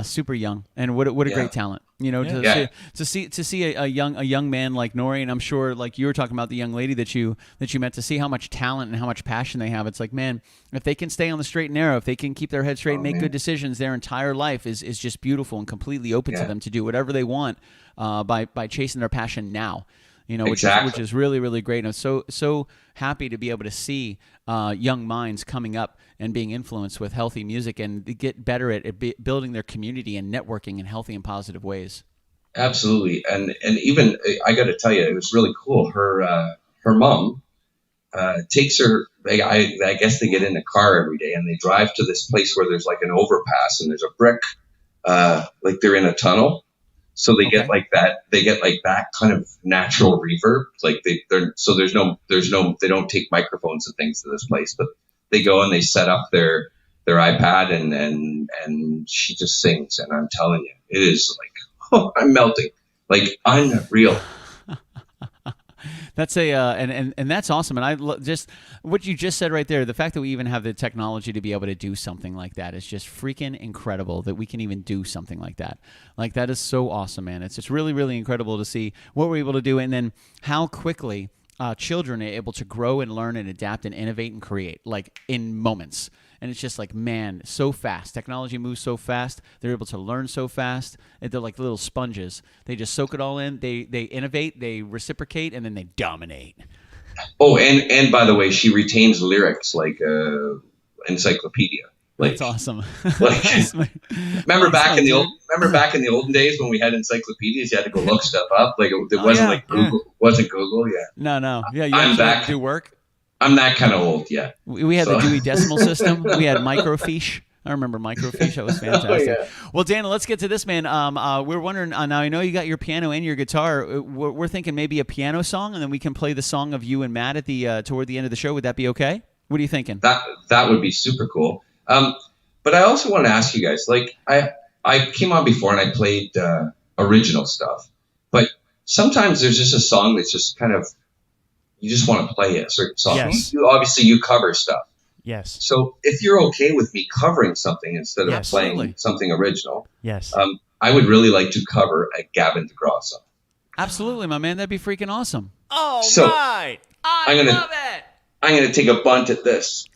super young, and what a great talent. To see a young man like Nori, and I'm sure like you were talking about the young lady that you met, to see how much talent and how much passion they have. It's like, man, if they can stay on the straight and narrow, if they can keep their head straight and make good decisions, their entire life is just beautiful and completely open to them to do whatever they want by chasing their passion now. Which is really, really great. And I'm so happy to be able to see young minds coming up and being influenced with healthy music and get better at building their community and networking in healthy and positive ways. Absolutely. And even, I got to tell you, it was really cool. Her mom takes her, I guess they get in a car every day and they drive to this place where there's like an overpass and there's a brick, like they're in a tunnel. So they get like that. They get like that kind of natural reverb. Like they don't take microphones and things to this place, but they go and they set up their iPad and she just sings. And I'm telling you, it is like, I'm melting, like unreal. That's and that's awesome. And just what you just said right there, the fact that we even have the technology to be able to do something like that is just freaking incredible, that we can even do something like that. Like, that is so awesome, man. It's just really, really incredible to see what we're able to do, and then how quickly children are able to grow and learn and adapt and innovate and create, like in moments. and it's just like, man, so fast. Technology moves so fast. They're able to learn so fast. They're like little sponges. They just soak it all in. They innovate, they reciprocate, and then they dominate. Oh, and by the way, she retains lyrics like encyclopedia. Like, that's awesome. Like, remember back in the olden days when we had encyclopedias, you had to go look stuff up. Like it wasn't like Google. Yeah. Wasn't Google? Yeah. No. Yeah, you had to do work. I'm that kind of old. Yeah. We had the Dewey Decimal System. We had microfiche. I remember microfiche. That was fantastic. Oh, yeah. Well, Dana, let's get to this, man. We're wondering now. I know you got your piano and your guitar. We're thinking maybe a piano song, and then we can play the song of you and Matt at the toward the end of the show. Would that be okay? What are you thinking? That would be super cool. But I also want to ask you guys, like, I came on before and I played original stuff, but sometimes there's just a song that's just kind of, you just want to play a certain song. Yes. Obviously you cover stuff. Yes. So if you're okay with me covering something instead of playing something original, yes, I would really like to cover a Gavin DeGraw song. Absolutely, my man. That'd be freaking awesome. All right. I love it. I'm going to take a bunt at this.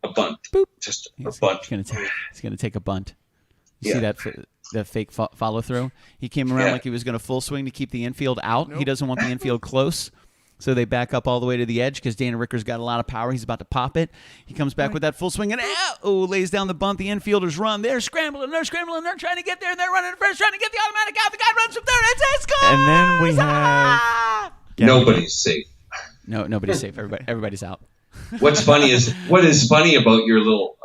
A bunt. Boop. Just a bunt. He's gonna take a bunt. You see that fake follow through? He came around like he was going to full swing to keep the infield out. Nope. He doesn't want the infield close, so they back up all the way to the edge because Dana Ricker's got a lot of power. He's about to pop it. He comes back with that full swing and lays down the bunt. The infielders run. They're scrambling. They're trying to get there. And they're running first, trying to get the automatic out. The guy runs from third. It's scores! And then we have nobody's safe. No, nobody's safe. Everybody's out. What is funny about your little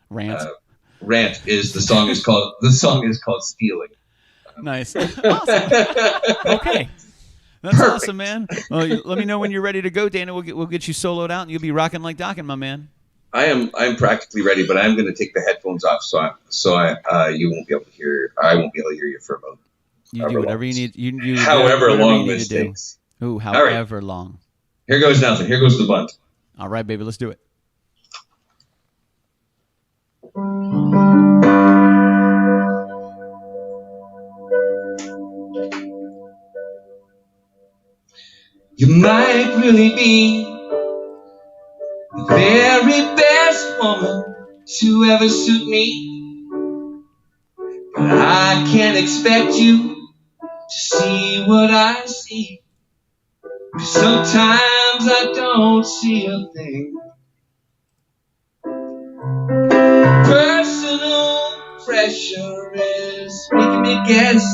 rant is the song is called Stealing. Nice. Awesome. Okay. That's perfect. Awesome, man. Well, let me know when you're ready to go, Dana. We'll get you soloed out, and you'll be rocking like docking, my man. I'm practically ready, but I'm going to take the headphones off, so you won't be able to hear. I won't be able to hear you for about. You do whatever you need. You do however long this takes. Ooh, however long. Here goes nothing. Here goes the bunt. All right, baby, let's do it. You might really be the very best woman to ever suit me, but I can't expect you to see what I see. Sometimes I don't see a thing. Personal pressure is making me guess.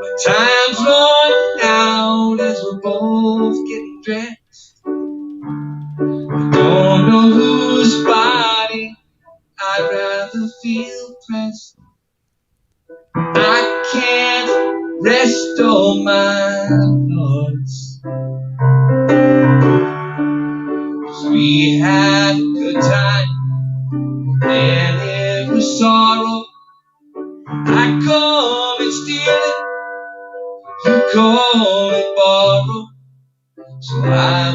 But time's running out as we're both getting dressed. I don't know whose body I'd rather feel pressed. I can't rest all my thoughts, 'cause we had a good time, and it was sorrow. I call it stealing, you call it borrow. So I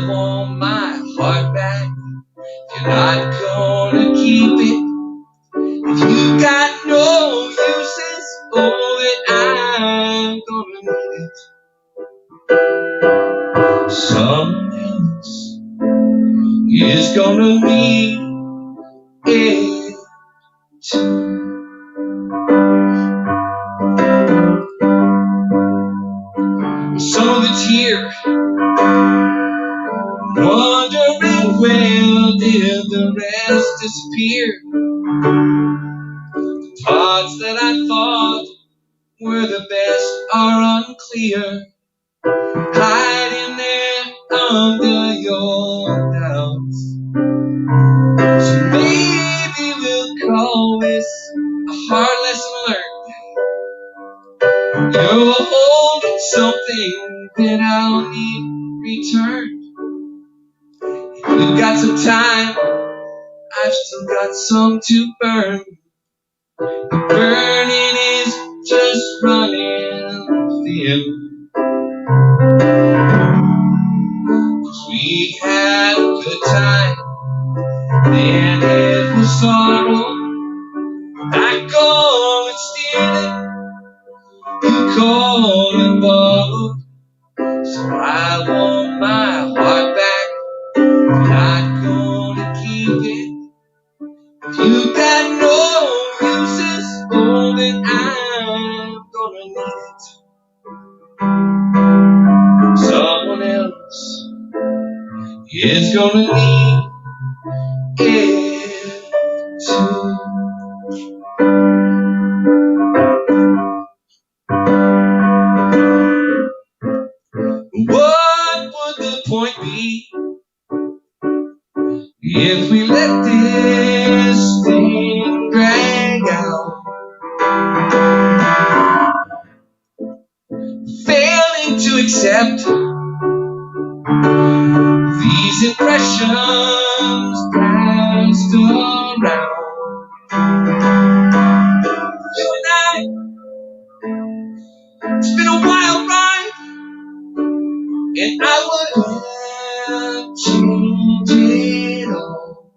want my heart back. If you're not gonna keep it, if you got no uses, oh, then I'm gonna need it. Someone else is gonna need it too. Some of it's here, wondering where did the rest disappear. The parts that I thought were the best are unclear, hiding there under your doubts. So maybe we'll call this a hard lesson learned. You're holding something that I'll need returned. If we've got some time, I've still got some to burn. The burning is just running thin. 'Cause we had a good time, and it was sorrow. I call it stealing, you call it borrow. So I want my heart back, not going is gonna need it too. What would the point be if we let this thing drag out? Failing to accept these impressions passed around. You and I, it's been a wild ride, and I wouldn't change it all.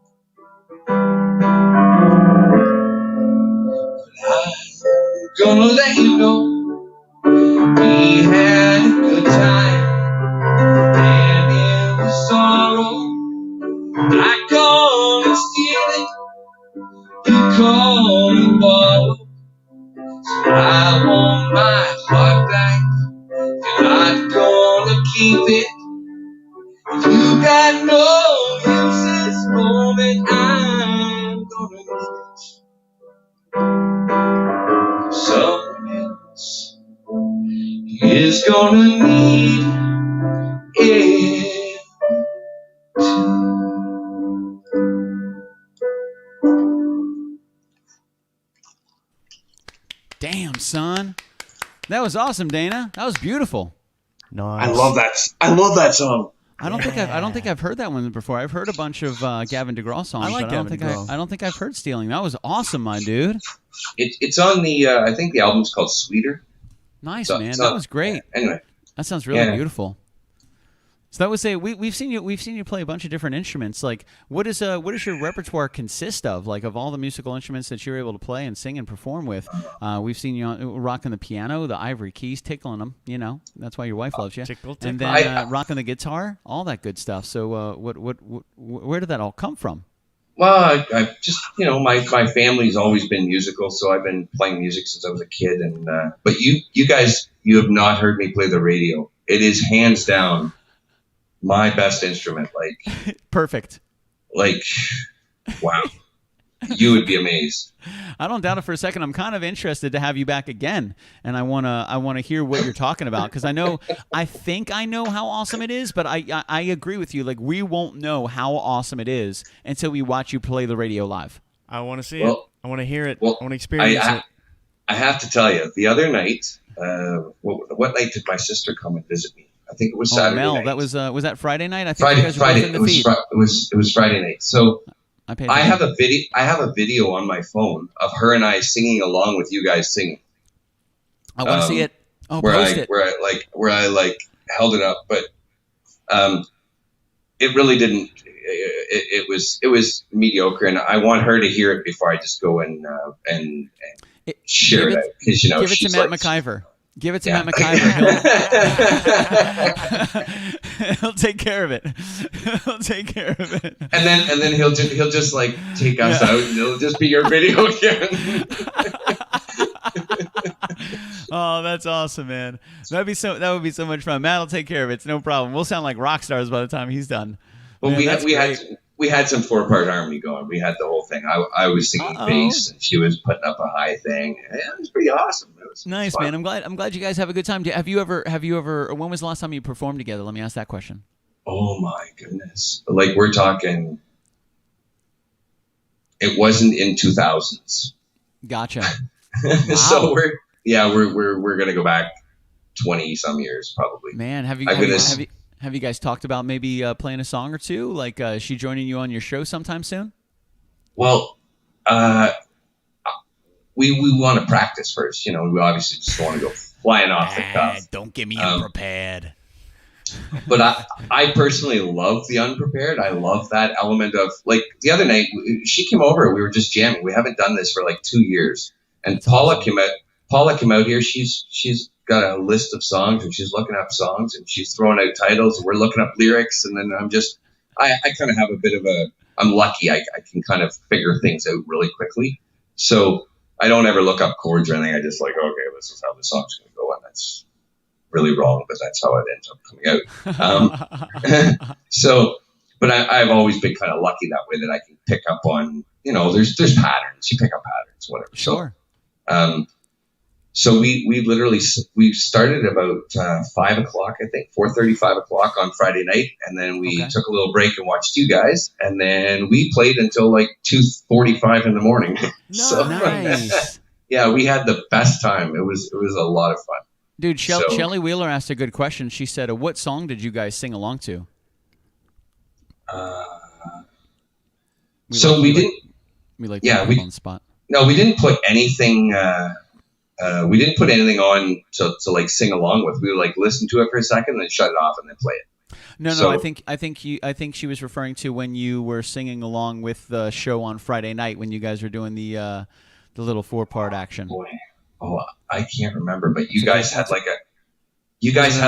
But I'm gonna let you know we had a good time, and in the sorrow I come and steal it, you come and borrow. So I want my heart back, and I'm gonna keep it. If you got no use this moment, I'm gonna need it. Someone else is gonna need it too. Damn, son. That was awesome, Dana. That was beautiful. Nice. I love that song. I don't think I've heard that one before. I've heard a bunch of Gavin DeGraw songs. I like but I don't think I've heard Stealing. That was awesome, my dude. It's on the I think the album's called Sweeter. Nice, So- man. so- That was great. Anyway, That sounds really Yeah. beautiful. So that was we've seen you play a bunch of different instruments. Like what does your repertoire consist of? Like of all the musical instruments that you're able to play and sing and perform with, we've seen you rocking the piano, the ivory keys, tickling them. You know that's why your wife loves you. Tickle, And tickle. then rocking the guitar, all that good stuff. So where did that all come from? well, I just my family's always been musical, so I've been playing music since I was a kid. And but you guys, you have not heard me play the radio. It is hands down my best instrument. Perfect. Wow, you would be amazed. I don't doubt it for a second. I'm kind of interested to have you back again, and I wanna hear what you're talking about because I think I know how awesome it is, but I agree with you. Like we won't know how awesome it is until we watch you play the radio live. I want to see it. I want to hear it. Well, I want to experience it. I have to tell you, the other night, what night did my sister come and visit me? I think it was Saturday Mel, night. that was that Friday night? I think you guys were Friday. both in the It was, feed. it was Friday night. So I have a video. I have a video on my phone of her and I singing along with you guys singing. I want to see it. Oh, where post I it. where I held it up, but it really didn't. It was mediocre, and I want her to hear it before I just go and share it out because give it to she's Matt like, McIver. Give it to Yeah. Matt McIver. He'll take care of it. He'll take care of it. and then he'll just like take us out, and it'll just be your video again. Oh, that's awesome, man. That would be so much fun. Matt will take care of it. It's no problem. We'll sound like rock stars by the time he's done. Well, Man, we had some 4-part harmony going. We had the whole thing. I was singing bass, and she was putting up a high thing. Yeah, it was pretty awesome. It was Nice, fun. man. I'm glad you guys have a good time. Have you ever? When was the last time you performed together? Let me ask that question. Oh my goodness! We're talking. It wasn't in 2000s. Gotcha. So we're gonna go back 20 some years probably. Man, have you guys talked about maybe playing a song or two? Like, is she joining you on your show sometime soon? Well, we want to practice first. We obviously just don't want to go flying off the cuff. Don't get me unprepared. But I personally love the unprepared. I love that element of the other night she came over. We were just jamming. We haven't done this for 2 years. And That's Paula awesome. came out here. She's got a list of songs, and she's looking up songs, and she's throwing out titles, and we're looking up lyrics. And then I kind of have a bit of I'm lucky. I can kind of figure things out really quickly. So I don't ever look up chords or anything. I just okay, this is how the song's going to go. And that's really wrong, but that's how it ends up coming out. So but I've always been kind of lucky that way that I can pick up on, there's patterns. You pick up patterns, whatever. Sure. So we started about 5 o'clock, I think, 4:30, 5 o'clock on Friday night, and then we took a little break and watched you guys, and then we played until like 2:45 in the morning. So, nice. Yeah, we had the best time. It was a lot of fun. Dude, Shelly Wheeler asked a good question. She said, "What song did you guys sing along to?" We didn't. We like on the spot. No, we didn't put anything. We didn't put anything on to like sing along with. We would like listen to it for a second, and then shut it off, and then play it. No. I think she was referring to when you were singing along with the show on Friday night when you guys were doing the little 4-part action. Boy. Oh, I can't remember, but you guys had like an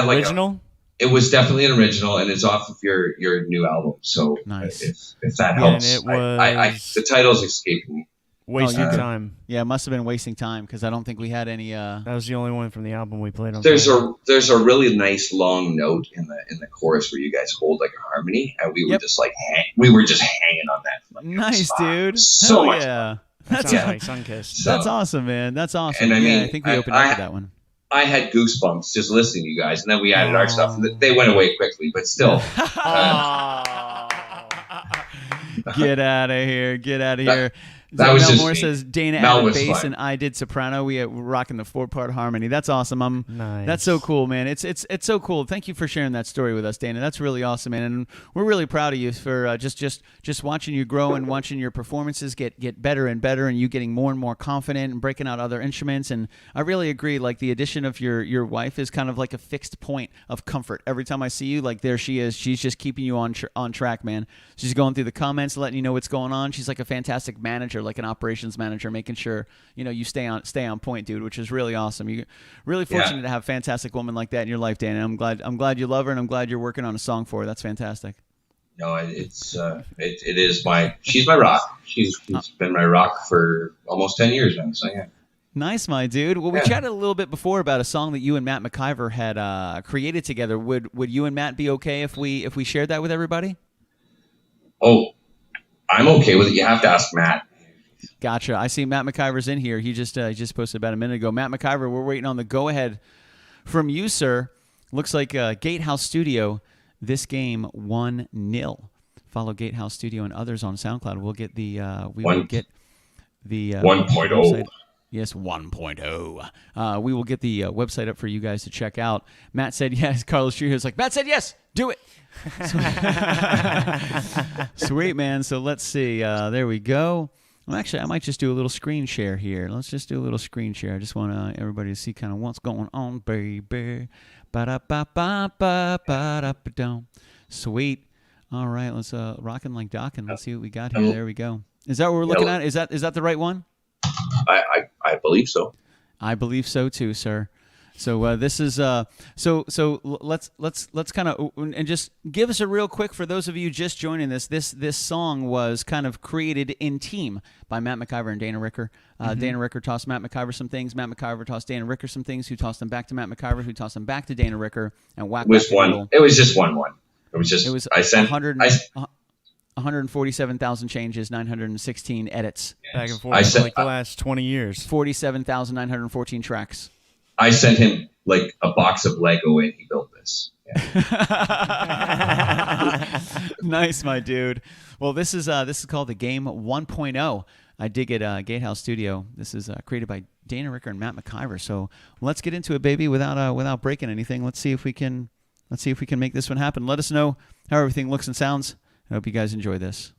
original. It was definitely an original, and it's off of your new album. So nice. If that helps, and it was... the title's escaping me. Wasting time. Yeah, it must have been wasting time because I don't think we had any. That was the only one from the album we played on. There's a really nice long note in the chorus where you guys hold like a harmony, and we were just like hanging on that. Like, nice, dude. So much. Yeah. That's like Sunkiss. That's awesome, man. That's awesome. And I mean, I think we opened up with that one. I had goosebumps just listening to you guys, and then we added our stuff. They went away quickly, but still. Get out of here! Get out of here! That was Mel just Moore me. says Dana Mel added bass fun. and I did soprano. We were rocking the 4-part harmony. That's awesome. Nice. That's so cool, man. It's so cool. Thank you for sharing that story with us, Dana. That's really awesome, man. And we're really proud of you for just watching you grow and watching your performances get better and better, and you getting more and more confident and breaking out other instruments. And I really agree. Like the addition of your wife is kind of like a fixed point of comfort. Every time I see you, like there she is. She's just keeping you on track, man. She's going through the comments, letting you know what's going on. She's like a fantastic manager, like an operations manager, making sure you stay on point, dude, which is really awesome. You're really fortunate to have a fantastic woman like that in your life, Dan. And I'm glad you love her, and I'm glad you're working on a song for her. That's fantastic. No, it is she's my rock. She's been my rock for almost 10 years now. So yeah. Nice, my dude. Well, we chatted a little bit before about a song that you and Matt McIver had created together. Would you and Matt be okay if we shared that with everybody? Oh, I'm okay with it. You have to ask Matt. Gotcha. I see Matt McIver's in here. He just posted about a minute ago. Matt McIver, we're waiting on the go-ahead from you, sir. Looks like Gatehouse Studio, this game 1-0. Follow Gatehouse Studio and others on SoundCloud. We'll get the 1.0. Yes, 1.0. We will get the website up for you guys to check out. Matt said yes. Carlos Trujillo's like, Matt said yes. Do it. Sweet, man. So let's see. There we go. Well, actually, I might just do a little screen share here. Let's just do a little screen share. I just want everybody to see kind of what's going on, baby. Ba-da-ba-ba-ba-ba-da-ba-dum. Sweet. All right, let's rockin' like dockin'. Let's see what we got here. There we go. Is that what we're looking at? Is that the right one? I believe so. I believe so too, sir. So this is so let's kind of and just give us a real quick for those of you just joining this. This song was kind of created in team by Matt McIver and Dana Ricker. Dana Ricker tossed Matt McIver some things. Matt McIver tossed Dana Ricker some things. Who tossed them back to Matt McIver? Who tossed them back to Dana Ricker? And whack. It was one. It was just one. It was just. It was 147,000 changes, 916 edits. Back and forth for like the last 20 years. 47,914 tracks. I sent him like a box of Lego and he built this. Yeah. Nice, my dude. Well, this is called the game 1.0. I dig it. Gatehouse Studio. This is created by Dana Ricker and Matt McIver. So let's get into it, baby, without breaking anything. Let's see if we can make this one happen. Let us know how everything looks and sounds. I hope you guys enjoy this.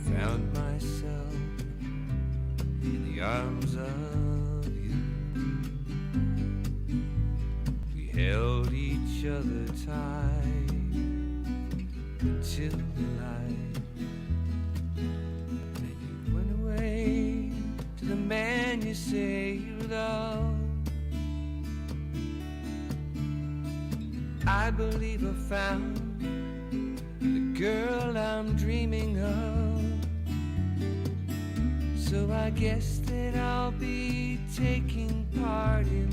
Found myself in the arms of you. We held each other tight until the light. Then you went away to the man you say you love. I believe I found the girl I'm dreaming of. So I guess that I'll be taking part in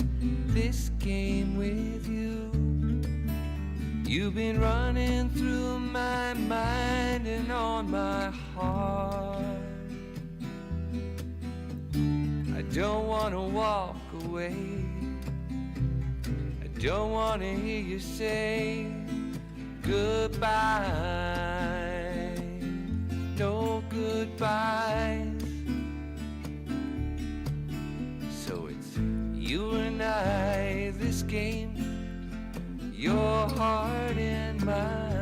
this game with you. You've been running through my mind and on my heart. I don't want to walk away. I don't want to hear you say goodbye. No goodbyes. So it's you and I, this game, your heart and mine.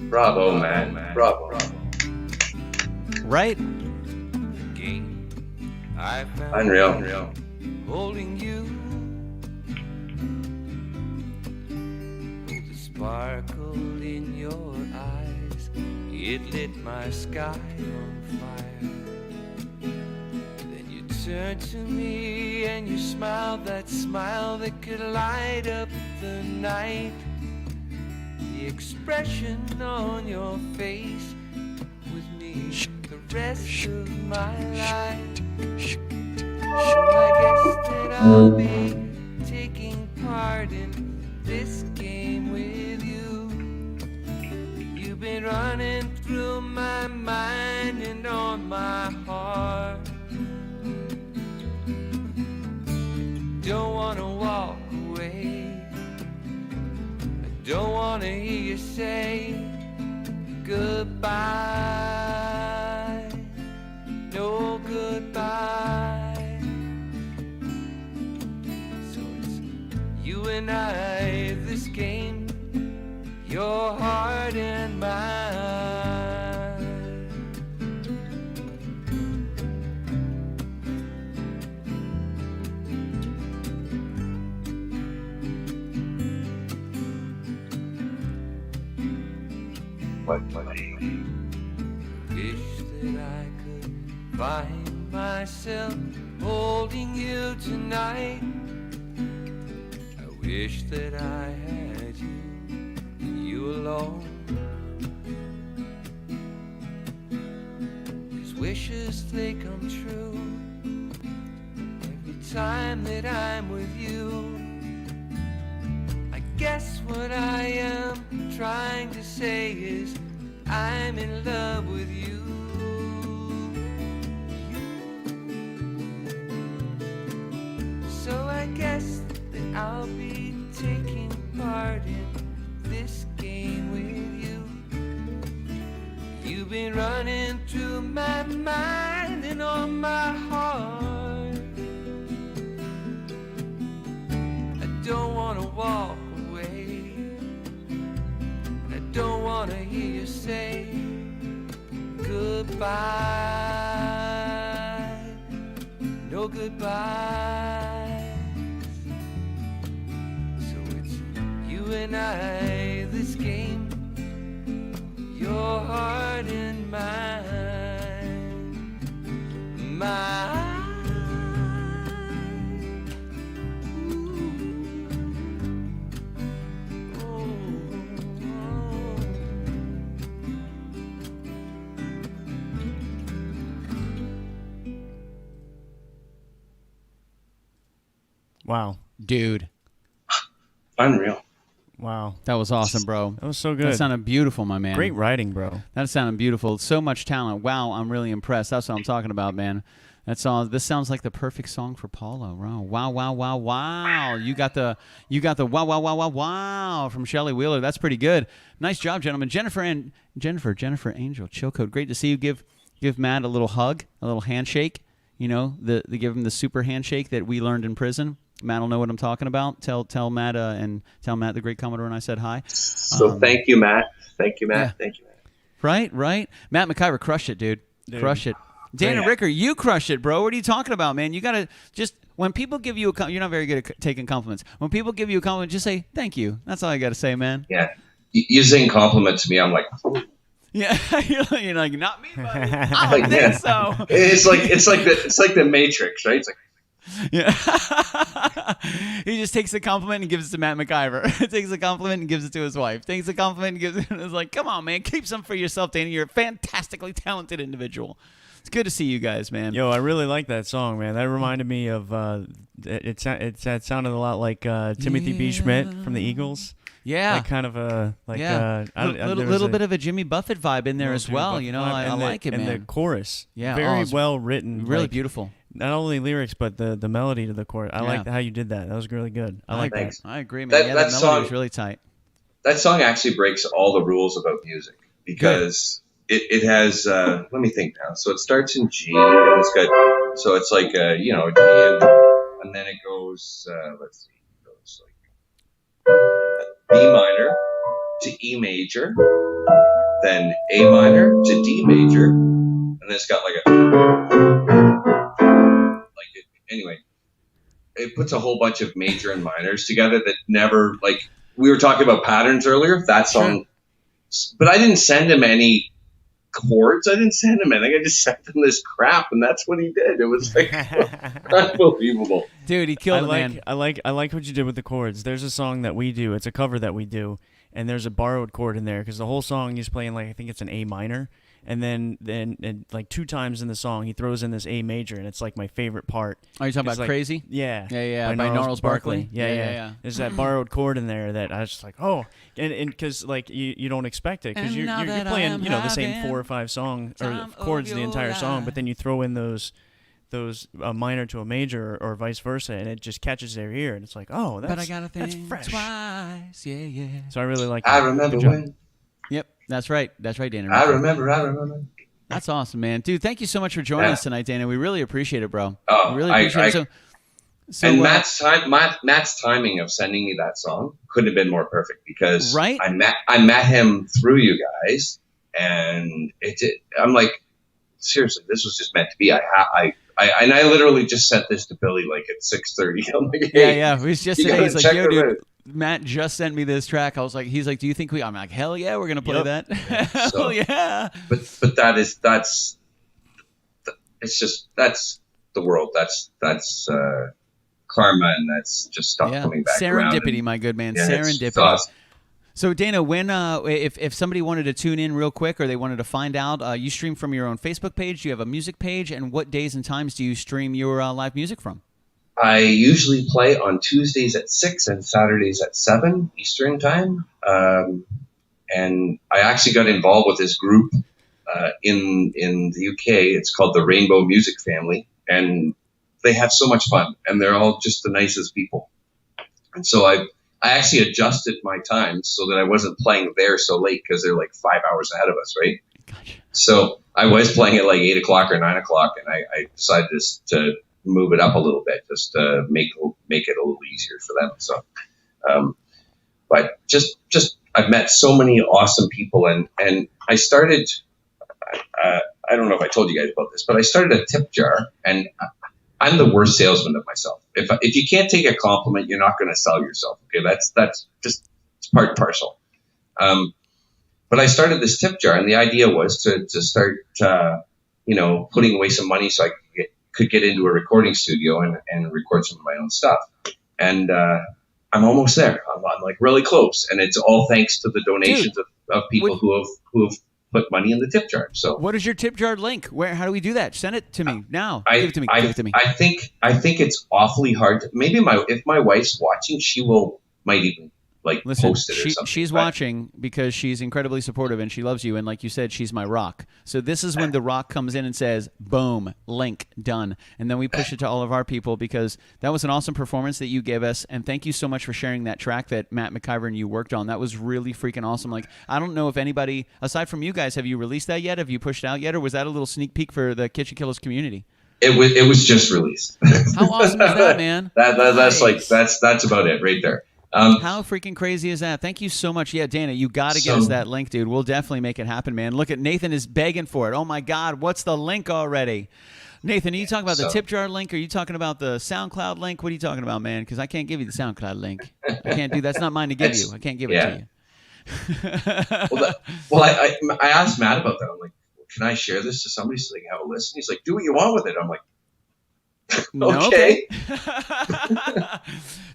Bravo, man. Bravo. Right? The game I found Unreal. holding you. The sparkle in your eyes, it lit my sky on fire. Then you turned to me and you smiled, that smile that could light up the night. The expression on your face with me the rest of my life. So I guess that I'll be taking part in this game with you. You've been running through my mind and on my heart. Don't wanna walk away. I don't wanna hear you say goodbye. No goodbye. So it's you and I, this game, your heart and mine. What? Wish that I could find myself holding you tonight. I wish that I had you and you alone. 'Cause wishes, they come true every time that I'm with you. I guess what I am trying to say is I'm in love with you. So I guess that I'll be taking part in this game with you. You've been running through my mind and on my heart. I don't wanna walk away. I don't wanna hear you say goodbye. No goodbyes. So it's you and I, this game, your heart and mine. Mine. Wow. Dude. Unreal. Wow. That was awesome, bro. That was so good. That sounded beautiful, my man. Great writing, bro. That sounded beautiful. So much talent. Wow, I'm really impressed. That's what I'm talking about, man. That's all. This sounds like the perfect song for Paulo. Wow, wow, wow, wow. You got the wow, wow, wow, wow, wow from Shelley Wheeler. That's pretty good. Nice job, gentlemen. Jennifer Angel, chill code. Great to see you. Give Matt a little hug, a little handshake. You know, they give him the super handshake that we learned in prison. Matt will know what I'm talking about. Tell Matt and tell Matt the great Commodore and I said hi. So thank you, Matt. Thank you, Matt. Yeah. Thank you, Matt. Right. Matt McIver crushed it, dude. Crushed it. Dan and Ricker, you crushed it, bro. What are you talking about, man? You gotta just when people give you you're not very good at taking compliments. When people give you a compliment, just say thank you. That's all I gotta say, man. Yeah, you saying compliment to me, I'm like, yeah, you're like not me, buddy. I don't think so. It's like the Matrix, right? It's like Yeah. He just takes the compliment and gives it to Matt McIver. Takes the compliment and gives it to his wife. Takes the compliment and gives it. It's like, come on, man, keep some for yourself, Danny. You're a fantastically talented individual. It's good to see you guys, man. Yo, I really like that song, man. That reminded me of it sounded a lot like Timothy B. Schmidt from the Eagles. Yeah, like kind of a little bit of a Jimmy Buffett vibe in there as well. You know, I like it, man. And the chorus, yeah, very well written, really like, beautiful. Not only lyrics, but the melody to the chorus. I like how you did that. That was really good. I like that. I agree, man. That melody song was really tight. That song actually breaks all the rules about music because it has. Let me think now. So it starts in G, and it's got. So it's like G, and then it goes. Let's see, it goes like B minor to E major, then A minor to D major, and then it's got like anyway, it puts a whole bunch of major and minors together that never, like, we were talking about patterns earlier, that song, but I didn't send him any chords. I didn't send him anything. I just sent him this crap, and that's what he did. It was like unbelievable. Dude, he killed it, man. I like what you did with the chords. There's a song that we do. It's a cover that we do, and there's a borrowed chord in there because the whole song he's playing, like, I think it's an A minor. And then like 2 times in the song, he throws in this A major, and it's like my favorite part. Are you talking about like, Crazy? Yeah. By Gnarls Barkley. Yeah. There's that borrowed chord in there that I was just like, oh. And because, like, you don't expect it because you're playing, the same 4 or 5 songs or chords the entire song, but then you throw in those a minor to a major or vice versa, and it just catches their ear, and it's like, oh, that's fresh. Twice. Yeah. So I really like that. I remember when. Yep, that's right, Dana. I remember. That's awesome, man. Dude, thank you so much for joining us tonight, Dana. We really appreciate it, bro. Oh, we really appreciate it. So and Matt's timing of sending me that song couldn't have been more perfect because I met him through you guys, and I'm like, seriously, this was just meant to be. I literally just sent this to Billy like at 6:30. I'm like, hey, yeah. It was just today. He's like, yo, dude. Matt just sent me this track. He's like, do you think I'm like, hell yeah, we're gonna play that. Hell yeah. But that's the world. That's karma, and that's just stuff coming back. Serendipity, my good man. Serendipity. Awesome. So Dana, when if somebody wanted to tune in real quick or they wanted to find out, you stream from your own Facebook page. Do you have a music page? And what days and times do you stream your live music from? I usually play on Tuesdays at 6 and Saturdays at 7 Eastern time. And I actually got involved with this group in the UK. It's called the Rainbow Music Family. And they have so much fun. And they're all just the nicest people. And so I actually adjusted my times so that I wasn't playing there so late because they're like 5 hours ahead of us, right? Gotcha. So I was playing at like 8 o'clock or 9 o'clock. And I decided to move it up a little bit just to make it a little easier for them. So, but just I've met so many awesome people, and I started. I don't know if I told you guys about this, but I started a tip jar, and I'm the worst salesman of myself. If you can't take a compliment, you're not going to sell yourself. Okay, that's just it's part and parcel. But I started this tip jar, and the idea was to start, putting away some money so I could get into a recording studio and record some of my own stuff. And I'm almost there. I'm like really close. And it's all thanks to the donations of people who have put money in the tip jar. So what is your tip jar link? How do we do that? Send it to me now. Give it to me. Give it to me. I think it's awfully hard. Maybe if my wife's watching, she might even post it or something. She's watching because she's incredibly supportive and she loves you. And like you said, she's my rock. So this is when the rock comes in and says, boom, link, done. And then we push it to all of our people because that was an awesome performance that you gave us. And thank you so much for sharing that track that Matt McIver and you worked on. That was really freaking awesome. Like, I don't know if anybody, aside from you guys, have you released that yet? Have you pushed it out yet? Or was that a little sneak peek for the KitchenKillaz community? It was just released. How awesome is that, man? That's that's about it right there. How freaking crazy is that? Thank you so much. Yeah, Dana, you got to get us that link, dude. We'll definitely make it happen, man. Look at Nathan is begging for it. Oh, my God. What's the link already? Nathan, are you talking about the tip jar link? Or are you talking about the SoundCloud link? What are you talking about, man? Because I can't give you the SoundCloud link. I can't do that's not mine to give you. I can't give it to you. I asked Matt about that. I'm like, can I share this to somebody so they can have a listen? He's like, do what you want with it. I'm like, No, Okay.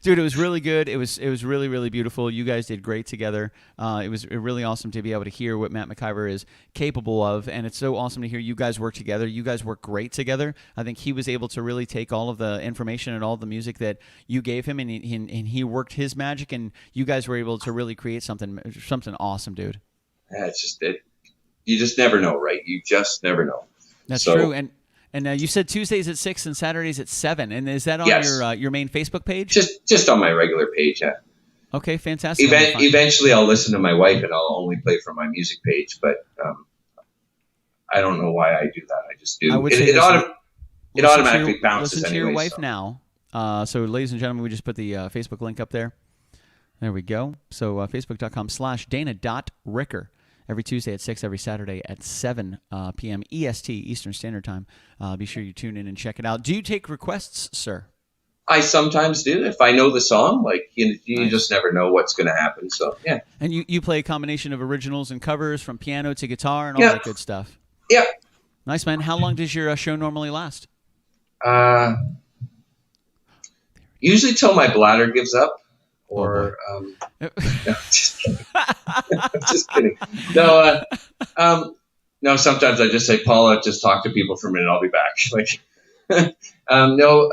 Dude, it was really good. It was really, really beautiful. You guys did great together. It was really awesome to be able to hear what Matt McIver is capable of, and it's so awesome to hear you guys work together. You guys work great together. I think he was able to really take all of the information and all the music that you gave him, and he worked his magic, and you guys were able to really create something awesome, dude. Yeah, it's just it. You just never know, right? You just never know. That's true. And you said Tuesdays at 6 and Saturdays at 7. And is that on your main Facebook page? Just on my regular page, yeah. Okay, fantastic. Eventually, I'll listen to my wife, and I'll only play from my music page. But I don't know why I do that. I just do. It automatically bounces. Listen to anyway, your wife now. So, ladies and gentlemen, we just put the Facebook link up there. There we go. So, facebook.com/Dana.Ricker. Every Tuesday at 6, every Saturday at 7 p.m. EST, Eastern Standard Time. Be sure you tune in and check it out. Do you take requests, sir? I sometimes do. If I know the song, you nice. Just never know what's going to happen. So, yeah. And you play a combination of originals and covers from piano to guitar and all that good stuff. Yeah. Nice, man. How long does your show normally last? Usually till my bladder gives up. Or no, just kidding. Just kidding. No, no. Sometimes I just say, Paula, just talk to people for a minute. I'll be back. No.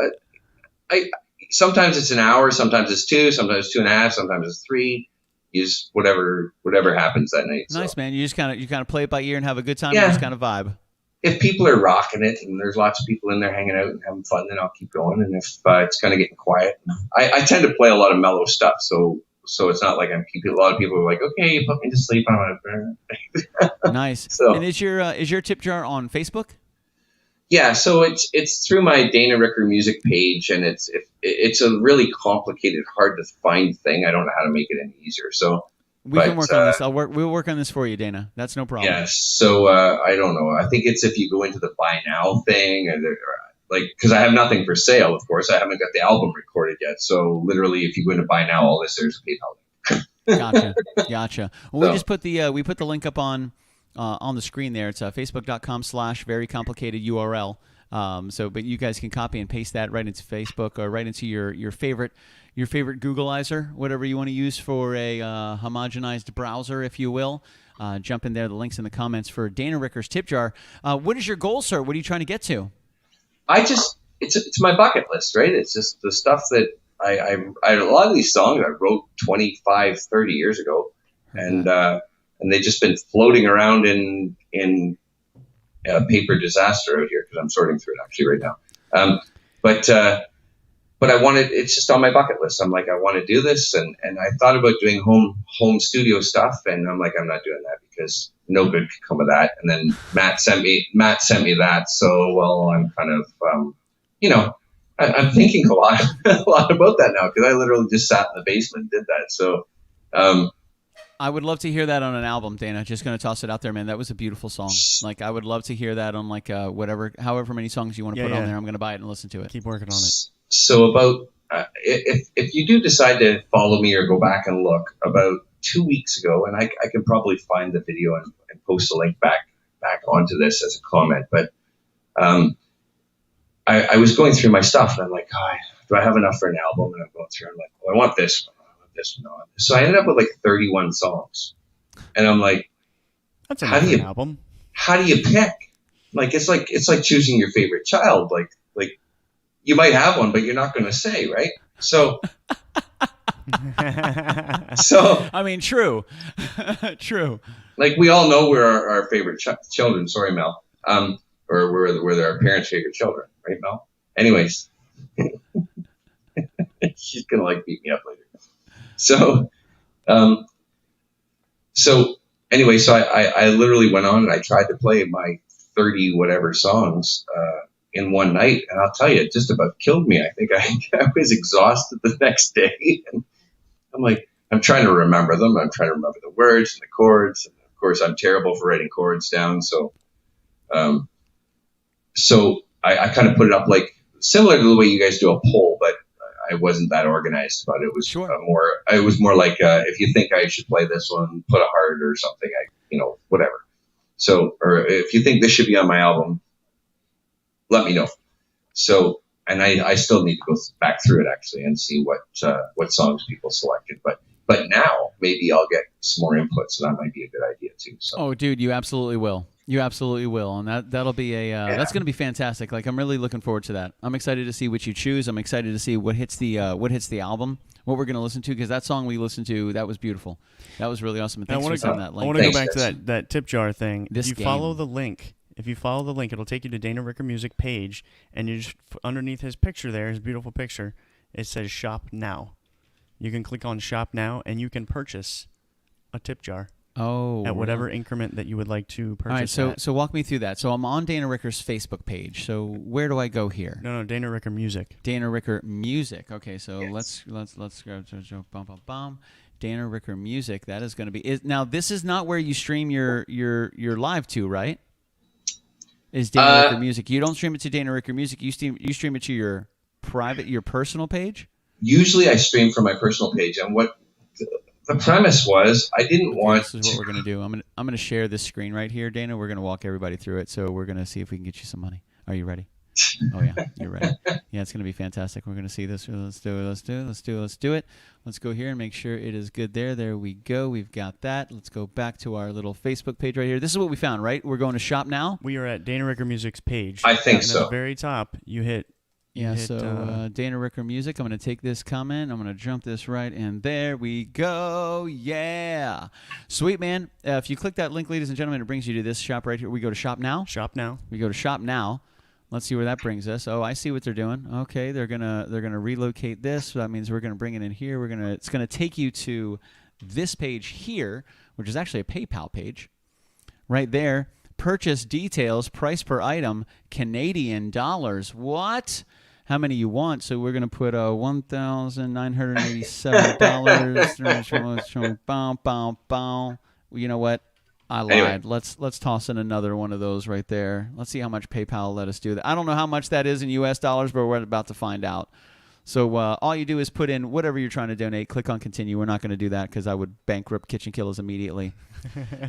I sometimes it's an hour. Sometimes it's 2. Sometimes 2.5. Sometimes it's 3. Use whatever happens that night. Nice, so. Man. You just kind of play it by ear and have a good time. Yeah. And just kind of vibe. If people are rocking it and there's lots of people in there hanging out and having fun, then I'll keep going. And if it's kind of getting quiet, I tend to play a lot of mellow stuff. So it's not like I'm keeping. A lot of people are like, okay, you put me to sleep. Nice. So, and is your tip jar on Facebook? Yeah. So it's through my Dana Ricker music page, and it's a really complicated, hard to find thing. I don't know how to make it any easier. So. We can work on this. We'll work on this for you, Dana. That's no problem. Yeah. So I don't know. I think it's if you go into the buy now thing, because I have nothing for sale. Of course, I haven't got the album recorded yet. So literally, if you go into buy now, all this there's a PayPal. Gotcha. Well, we just put the link up on the screen there. It's facebook.com/very complicated URL. But you guys can copy and paste that right into Facebook or right into your favorite Googleizer, whatever you want to use for a homogenized browser, if you will. Jump in there. The link's in the comments for Dana Ricker's Tip Jar. What is your goal, sir? What are you trying to get to? It's my bucket list, right? It's just the stuff that I a lot of these songs I wrote 25, 30 years ago, and they've just been floating around in paper disaster out here because I'm sorting through it actually right now. But I wanted, it's just on my bucket list. I'm like, I want to do this. And I thought about doing home studio stuff. And I'm like, I'm not doing that because no good could come of that. And then Matt sent me that. So, well, I'm kind of, I'm thinking a lot about that now because I literally just sat in the basement and did that. So, I would love to hear that on an album, Dana. Just going to toss it out there, man. That was a beautiful song. Like, I would love to hear that on however many songs you want to put on there. I'm going to buy it and listen to it. Keep working on it. So about if you do decide to follow me or go back and look, about 2 weeks ago, and I can probably find the video and post a link back onto this as a comment, but I was going through my stuff and I'm like, do I have enough for an album? And I'm going through, I'm like, well, I want this one, I want this one, I want this. So I ended up with like 31 songs, and I'm like, that's an album. How do you pick? Like it's like choosing your favorite child, like. You might have one, but you're not going to say, right? So, I mean, true. True. Like we all know we're our favorite children. Sorry, Mel. Or we're our parents' favorite children, right, Mel? Anyways, she's going to beat me up later. So anyway, so I literally went on and I tried to play my 30 whatever songs, in one night, and I'll tell you, it just about killed me. I think I was exhausted the next day, and I'm like, I'm trying to remember them. I'm trying to remember the words and the chords, and of course, I'm terrible for writing chords down. So, I kind of put it up like similar to the way you guys do a poll, but I wasn't that organized about it. It was it was more like if you think I should play this one, put a heart or something. Whatever. So, or if you think this should be on my album, let me know. So and I still need to go back through it actually and see what songs people selected. But now maybe I'll get some more input, so that might be a good idea too. So. Oh, dude, you absolutely will. You absolutely will, and that'll be that's going to be fantastic. Like, I'm really looking forward to that. I'm excited to see what you choose. I'm excited to see what hits the album, what we're going to listen to, because that song we listened to, that was beautiful. That was really awesome. And thanks for sending that link. I want to go back to that tip jar thing. If you follow the link, it'll take you to Dana Ricker Music page, and you just underneath his picture there, his beautiful picture, it says Shop Now. You can click on Shop Now, and you can purchase a tip jar. Oh, at whatever increment that you would like to purchase. All right, so walk me through that. So I'm on Dana Ricker's Facebook page. So where do I go here? No, Dana Ricker Music. Dana Ricker Music. Okay, so yes. let's go to Dana Ricker Music. That is going to be now. This is not where you stream your live to, right? Is Dana Ricker Music? You don't stream it to Dana Ricker Music. You stream it to your personal page. Usually, I stream from my personal page, and what the premise was, I didn't want. This is what we're gonna do. I'm gonna share this screen right here, Dana. We're gonna walk everybody through it. So we're gonna see if we can get you some money. Are you ready? Oh yeah, you're ready. Yeah, it's gonna be fantastic. We're gonna see this. Let's do it. Let's go here and make sure it is good there. There we go. We've got that. Let's go back to our little Facebook page right here. This is what we found, right? We're going to Shop Now. We are at Dana Ricker Music's page. I think so. At the very top, you hit. Dana Ricker Music. I'm going to take this comment. I'm going to jump this right, and there we go. Yeah. Sweet, man. If you click that link, ladies and gentlemen, it brings you to this shop right here. We go to Shop Now. Shop Now. We go to Shop Now. Let's see where that brings us. Oh, I see what they're doing. Okay, they're gonna relocate this. So that means we're gonna bring it in here. It's gonna take you to this page here, which is actually a PayPal page. Right there. Purchase details, price per item, Canadian dollars. What? How many you want? So we're gonna put $1,987. You know what? I lied. Anyway. Let's toss in another one of those right there. Let's see how much PayPal will let us do that. I don't know how much that is in U.S. dollars, but we're about to find out. So all you do is put in whatever you're trying to donate. Click on continue. We're not going to do that because I would bankrupt KitchenKillaz immediately.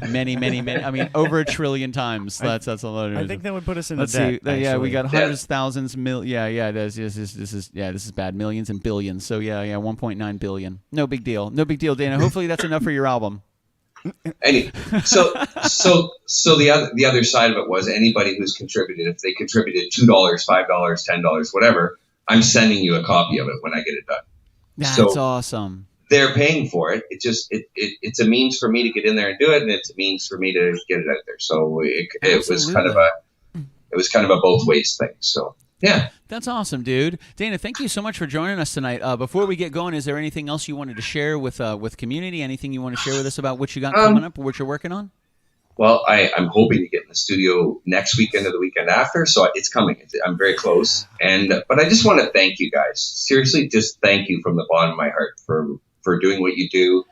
many. I mean, over 1 trillion times. That's a lot. I think that would put us in Let's debt. see. Yeah, we got hundreds, thousands, Yeah. This is bad. Millions and billions. So yeah. 1.9 billion. No big deal, Dana. Hopefully that's enough for your album. Anyway, so the other side of it was anybody who's contributed, if they contributed $2, $5, $10, whatever, I'm sending you a copy of it when I get it done. That's awesome. They're paying for it. It just it's a means for me to get in there and do it, and it's a means for me to get it out there. So it was kind of a both ways thing. So yeah. That's awesome, dude. Dana, thank you so much for joining us tonight. Before we get going, is there anything else you wanted to share with community? Anything you want to share with us about what you got coming up or what you're working on? Well, I'm hoping to get in the studio next weekend or the weekend after, so it's coming. I'm very close. But I just want to thank you guys. Seriously, just thank you from the bottom of my heart for doing what you do,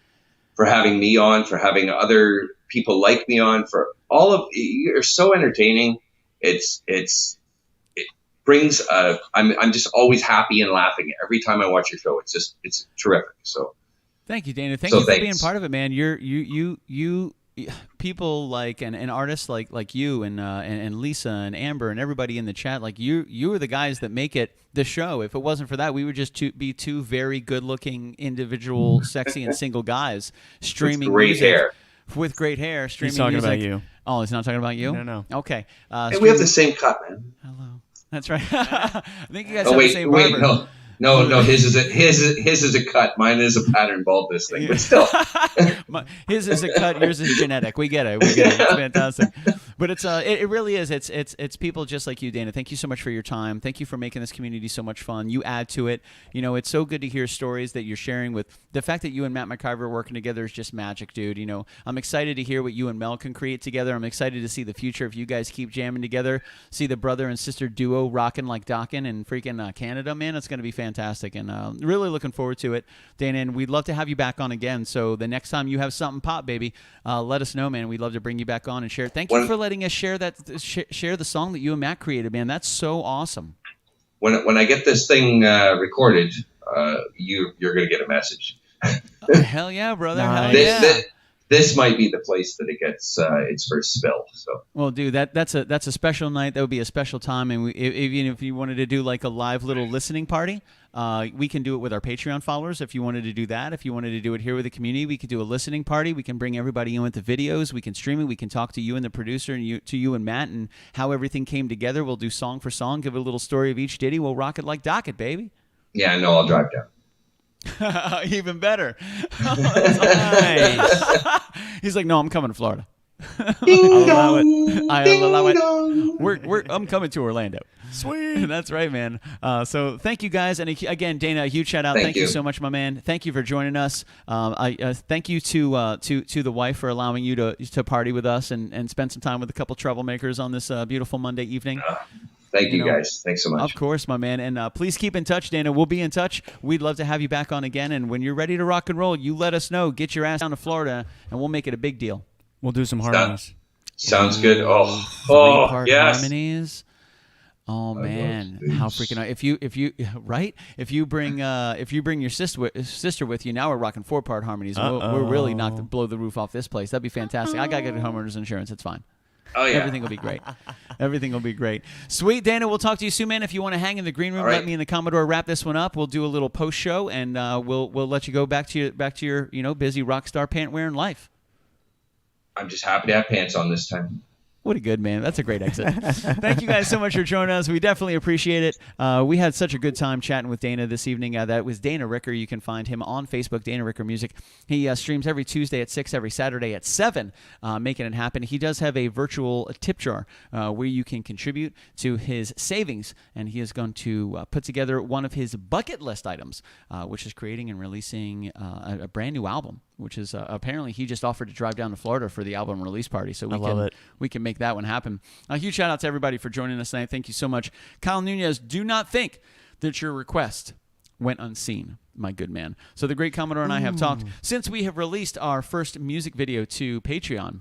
for having me on, for having other people like me on, for all of you're so entertaining. It brings I'm just always happy and laughing every time I watch your show. It's terrific. So thank you, Dana. Thank you for being part of it, man. You people like and artists like you and Lisa and Amber and everybody in the chat, like you are the guys that make it the show. If it wasn't for that, we would just be two very good-looking individual, sexy and single guys streaming music with great hair. Streaming he's talking music. About you. Oh, he's not talking about you? No. Okay. Hey, we have the same cut, man. Hello. That's right. I think you guys have the same barber. No. His is a cut. Mine is a pattern baldness thing, but still. His is a cut. Yours is genetic. We get it. It's fantastic. But it really is. It's people just like you, Dana. Thank you so much for your time. Thank you for making this community so much fun. You add to it. You know, it's so good to hear stories that you're sharing. With the fact that you and Matt McIver are working together is just magic, dude. You know, I'm excited to hear what you and Mel can create together. I'm excited to see the future if you guys keep jamming together. See the brother and sister duo rocking like Dockin in freaking Canada, man. It's going to be fantastic, and really looking forward to it, Dana. And we'd love to have you back on again. So the next time you have something pop, baby, let us know, man. We'd love to bring you back on and share. Thank you for letting us share the song that you and Matt created, man. That's so awesome. When I get this thing recorded, you're gonna get a message. Hell yeah, brother. Nice. Hell yeah. this might be the place that it gets its first spill. So, well, dude, that's a special night. That would be a special time, and even if you wanted to do like a live little listening party, we can do it with our Patreon followers. If you wanted to do that, if you wanted to do it here with the community, we could do a listening party. We can bring everybody in with the videos. We can stream it. We can talk to you and the producer, and you and Matt, and how everything came together. We'll do song for song, give a little story of each ditty. We'll rock it like Docket, baby. Yeah, no, I'll drive down. Even better. Nice. He's like, no, I'm coming to Florida. I'll allow it. I'll allow it. I'm coming to Orlando. Sweet. That's right, man. So thank you guys, and again, Dana, a huge shout out. Thank you so much, my man. Thank you for joining us. I thank you to the wife for allowing you to party with us and spend some time with a couple troublemakers on this beautiful Monday evening. Thank you, guys. Thanks so much. Of course, my man. And please keep in touch, Dana. We'll be in touch. We'd love to have you back on again. And when you're ready to rock and roll, you let us know. Get your ass down to Florida, and we'll make it a big deal. We'll do some harmonies. Sounds good. Oh, yes. Harmonies. Oh man, how freaking! If you bring your sister with you, now we're rocking 4-part harmonies. We're really blow the roof off this place. That'd be fantastic. I gotta get homeowners insurance. It's fine. Oh, yeah. Everything will be great. Everything will be great. Sweet, Dana. We'll talk to you soon, man. If you want to hang in the green room, let me and the Commodore wrap this one up. We'll do a little post show, and we'll let you go back to your busy rock star pant wearing life. I'm just happy to have pants on this time. What a good man. That's a great exit. Thank you guys so much for joining us. We definitely appreciate it. We had such a good time chatting with Dana this evening. That was Dana Ricker. You can find him on Facebook, Dana Ricker Music. He streams every Tuesday at 6, every Saturday at 7, making it happen. He does have a virtual tip jar where you can contribute to his savings, and he is going to put together one of his bucket list items, which is creating and releasing a brand new album, which is apparently he just offered to drive down to Florida for the album release party. So we can make that one happen. A huge shout out to everybody for joining us tonight. Thank you so much. Kyle Nunez, do not think that your request went unseen, my good man. So the great Commodore and I have talked. Since we have released our first music video to Patreon,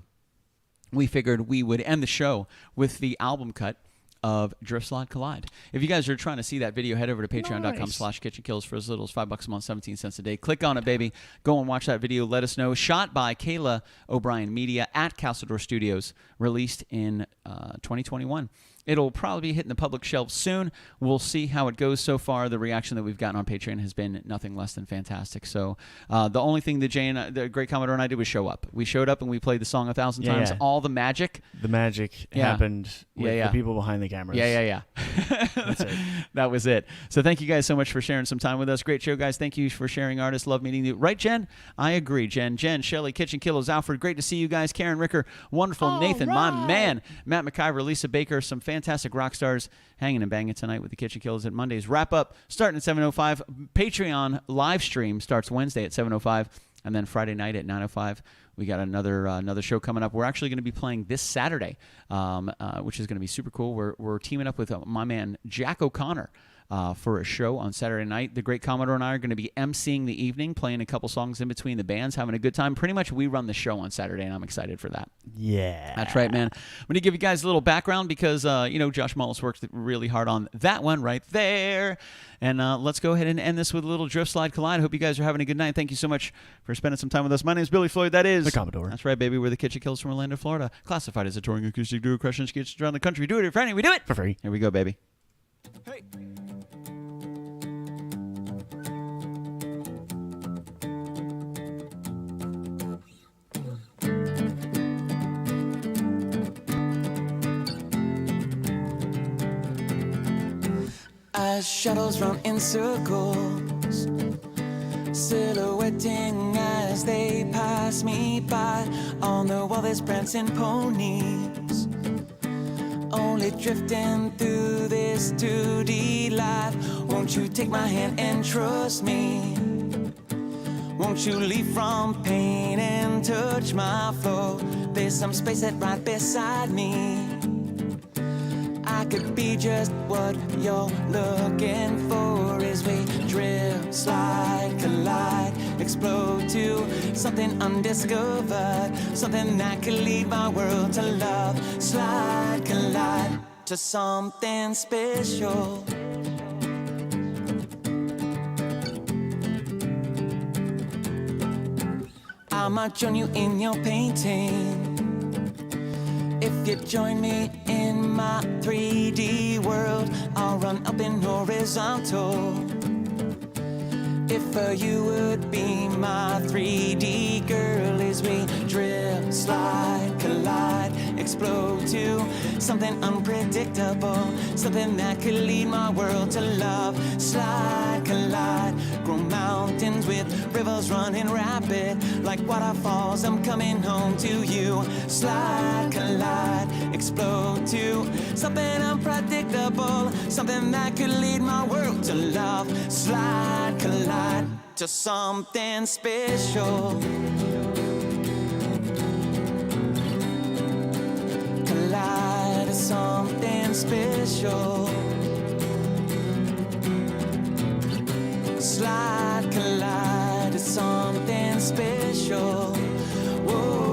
we figured we would end the show with the album cut of Drift Slide Collide. If you guys are trying to see that video, head over to patreon.com/KitchenKillaz for as little as $5 a month, 17 cents a day. Click on it, baby. Go and watch that video. Let us know. Shot by Kayla O'Brien Media at Castledor Studios. Released in 2021. It'll probably be hitting the public shelves soon. We'll see how it goes so far. The reaction that we've gotten on Patreon has been nothing less than fantastic. So the only thing that Jay and the great Commodore and I did was show up. We showed up and we played the song 1,000 times. Yeah. All the magic. The magic happened with the people behind the cameras. Yeah. That's it. That was it. So thank you guys so much for sharing some time with us. Great show, guys. Thank you for sharing artists. Love meeting you. Right, Jen? I agree. Jen, Shelley, KitchenKillaz, Alfred. Great to see you guys. Karen Ricker. Wonderful. Nathan, my man. Matt McIver, Lisa Baker. Some fantastic rock stars hanging and banging tonight with the KitchenKillaz at Monday's wrap up starting at 7:05. Patreon live stream starts Wednesday at 7:05, and then Friday night at 9:05. We got another show coming up. We're actually going to be playing this Saturday, which is going to be super cool. We're teaming up with my man Jack O'Connor for a show on Saturday night. The great Commodore and I are going to be emceeing the evening, playing a couple songs in between the bands, having a good time. Pretty much we run the show on Saturday, and I'm excited for that. Yeah. That's right, man. I'm going to give you guys a little background because, Josh Mullis worked really hard on that one right there. And let's go ahead and end this with a little Drift Slide Collide. Hope you guys are having a good night. Thank you so much for spending some time with us. My name is Billy Floyd. That is the Commodore. That's right, baby. We're the KitchenKillaz from Orlando, Florida. Classified as a touring acoustic duo, crushing skits around the country. Do it for any. We do it for free. Here we go, baby. Hey. As shadows run in circles, silhouetting as they pass me by. On the wall there's prancing ponies, only drifting through this 2D life. Won't you take my hand and trust me? Won't you leave from pain and touch my flow? There's some space that right beside me. I could be just what you're looking for as we drift, slide, collide, explode to something undiscovered, something that could lead my world to love. Slide, collide to something special. I might join you in your painting. If you join me in my 3D world, I'll run up in horizontal. If you would be my 3D girl, as we drift, slide, collide, explode to something unpredictable, something that could lead my world to love. Slide, collide, grow mountains with rivers running rapid, like waterfalls. I'm coming home to you. Slide, collide, explode to something unpredictable, something that could lead my world to love. Slide, collide to something special. Collide to something special. Slide, collide to something special. Whoa.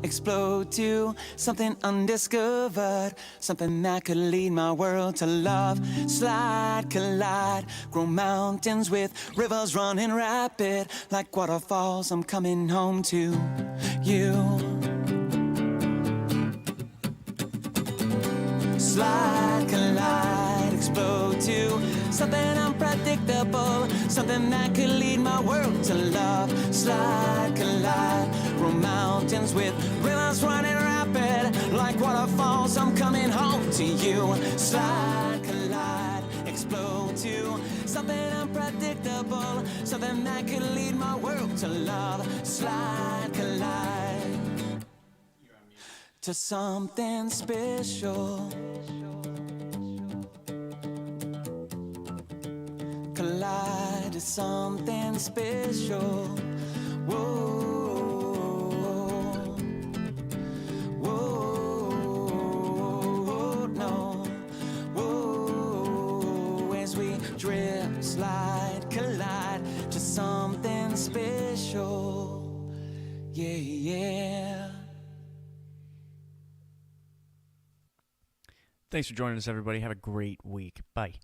Explode to something undiscovered, something that could lead my world to love. Slide, collide, grow mountains with rivers running rapid, like waterfalls. I'm coming home to you. Slide, collide, explode to something unpredictable, something that could lead my world to love. Slide, collide, grow mountains with rivers running rapid, like waterfalls. I'm coming home to you. Slide, collide, explode to something unpredictable, something that could lead my world to love. Slide, collide to something special. Collide to something special. Whoa, whoa, no, whoa. As we drift, slide, collide to something special. Yeah, yeah. Thanks for joining us, everybody. Have a great week. Bye.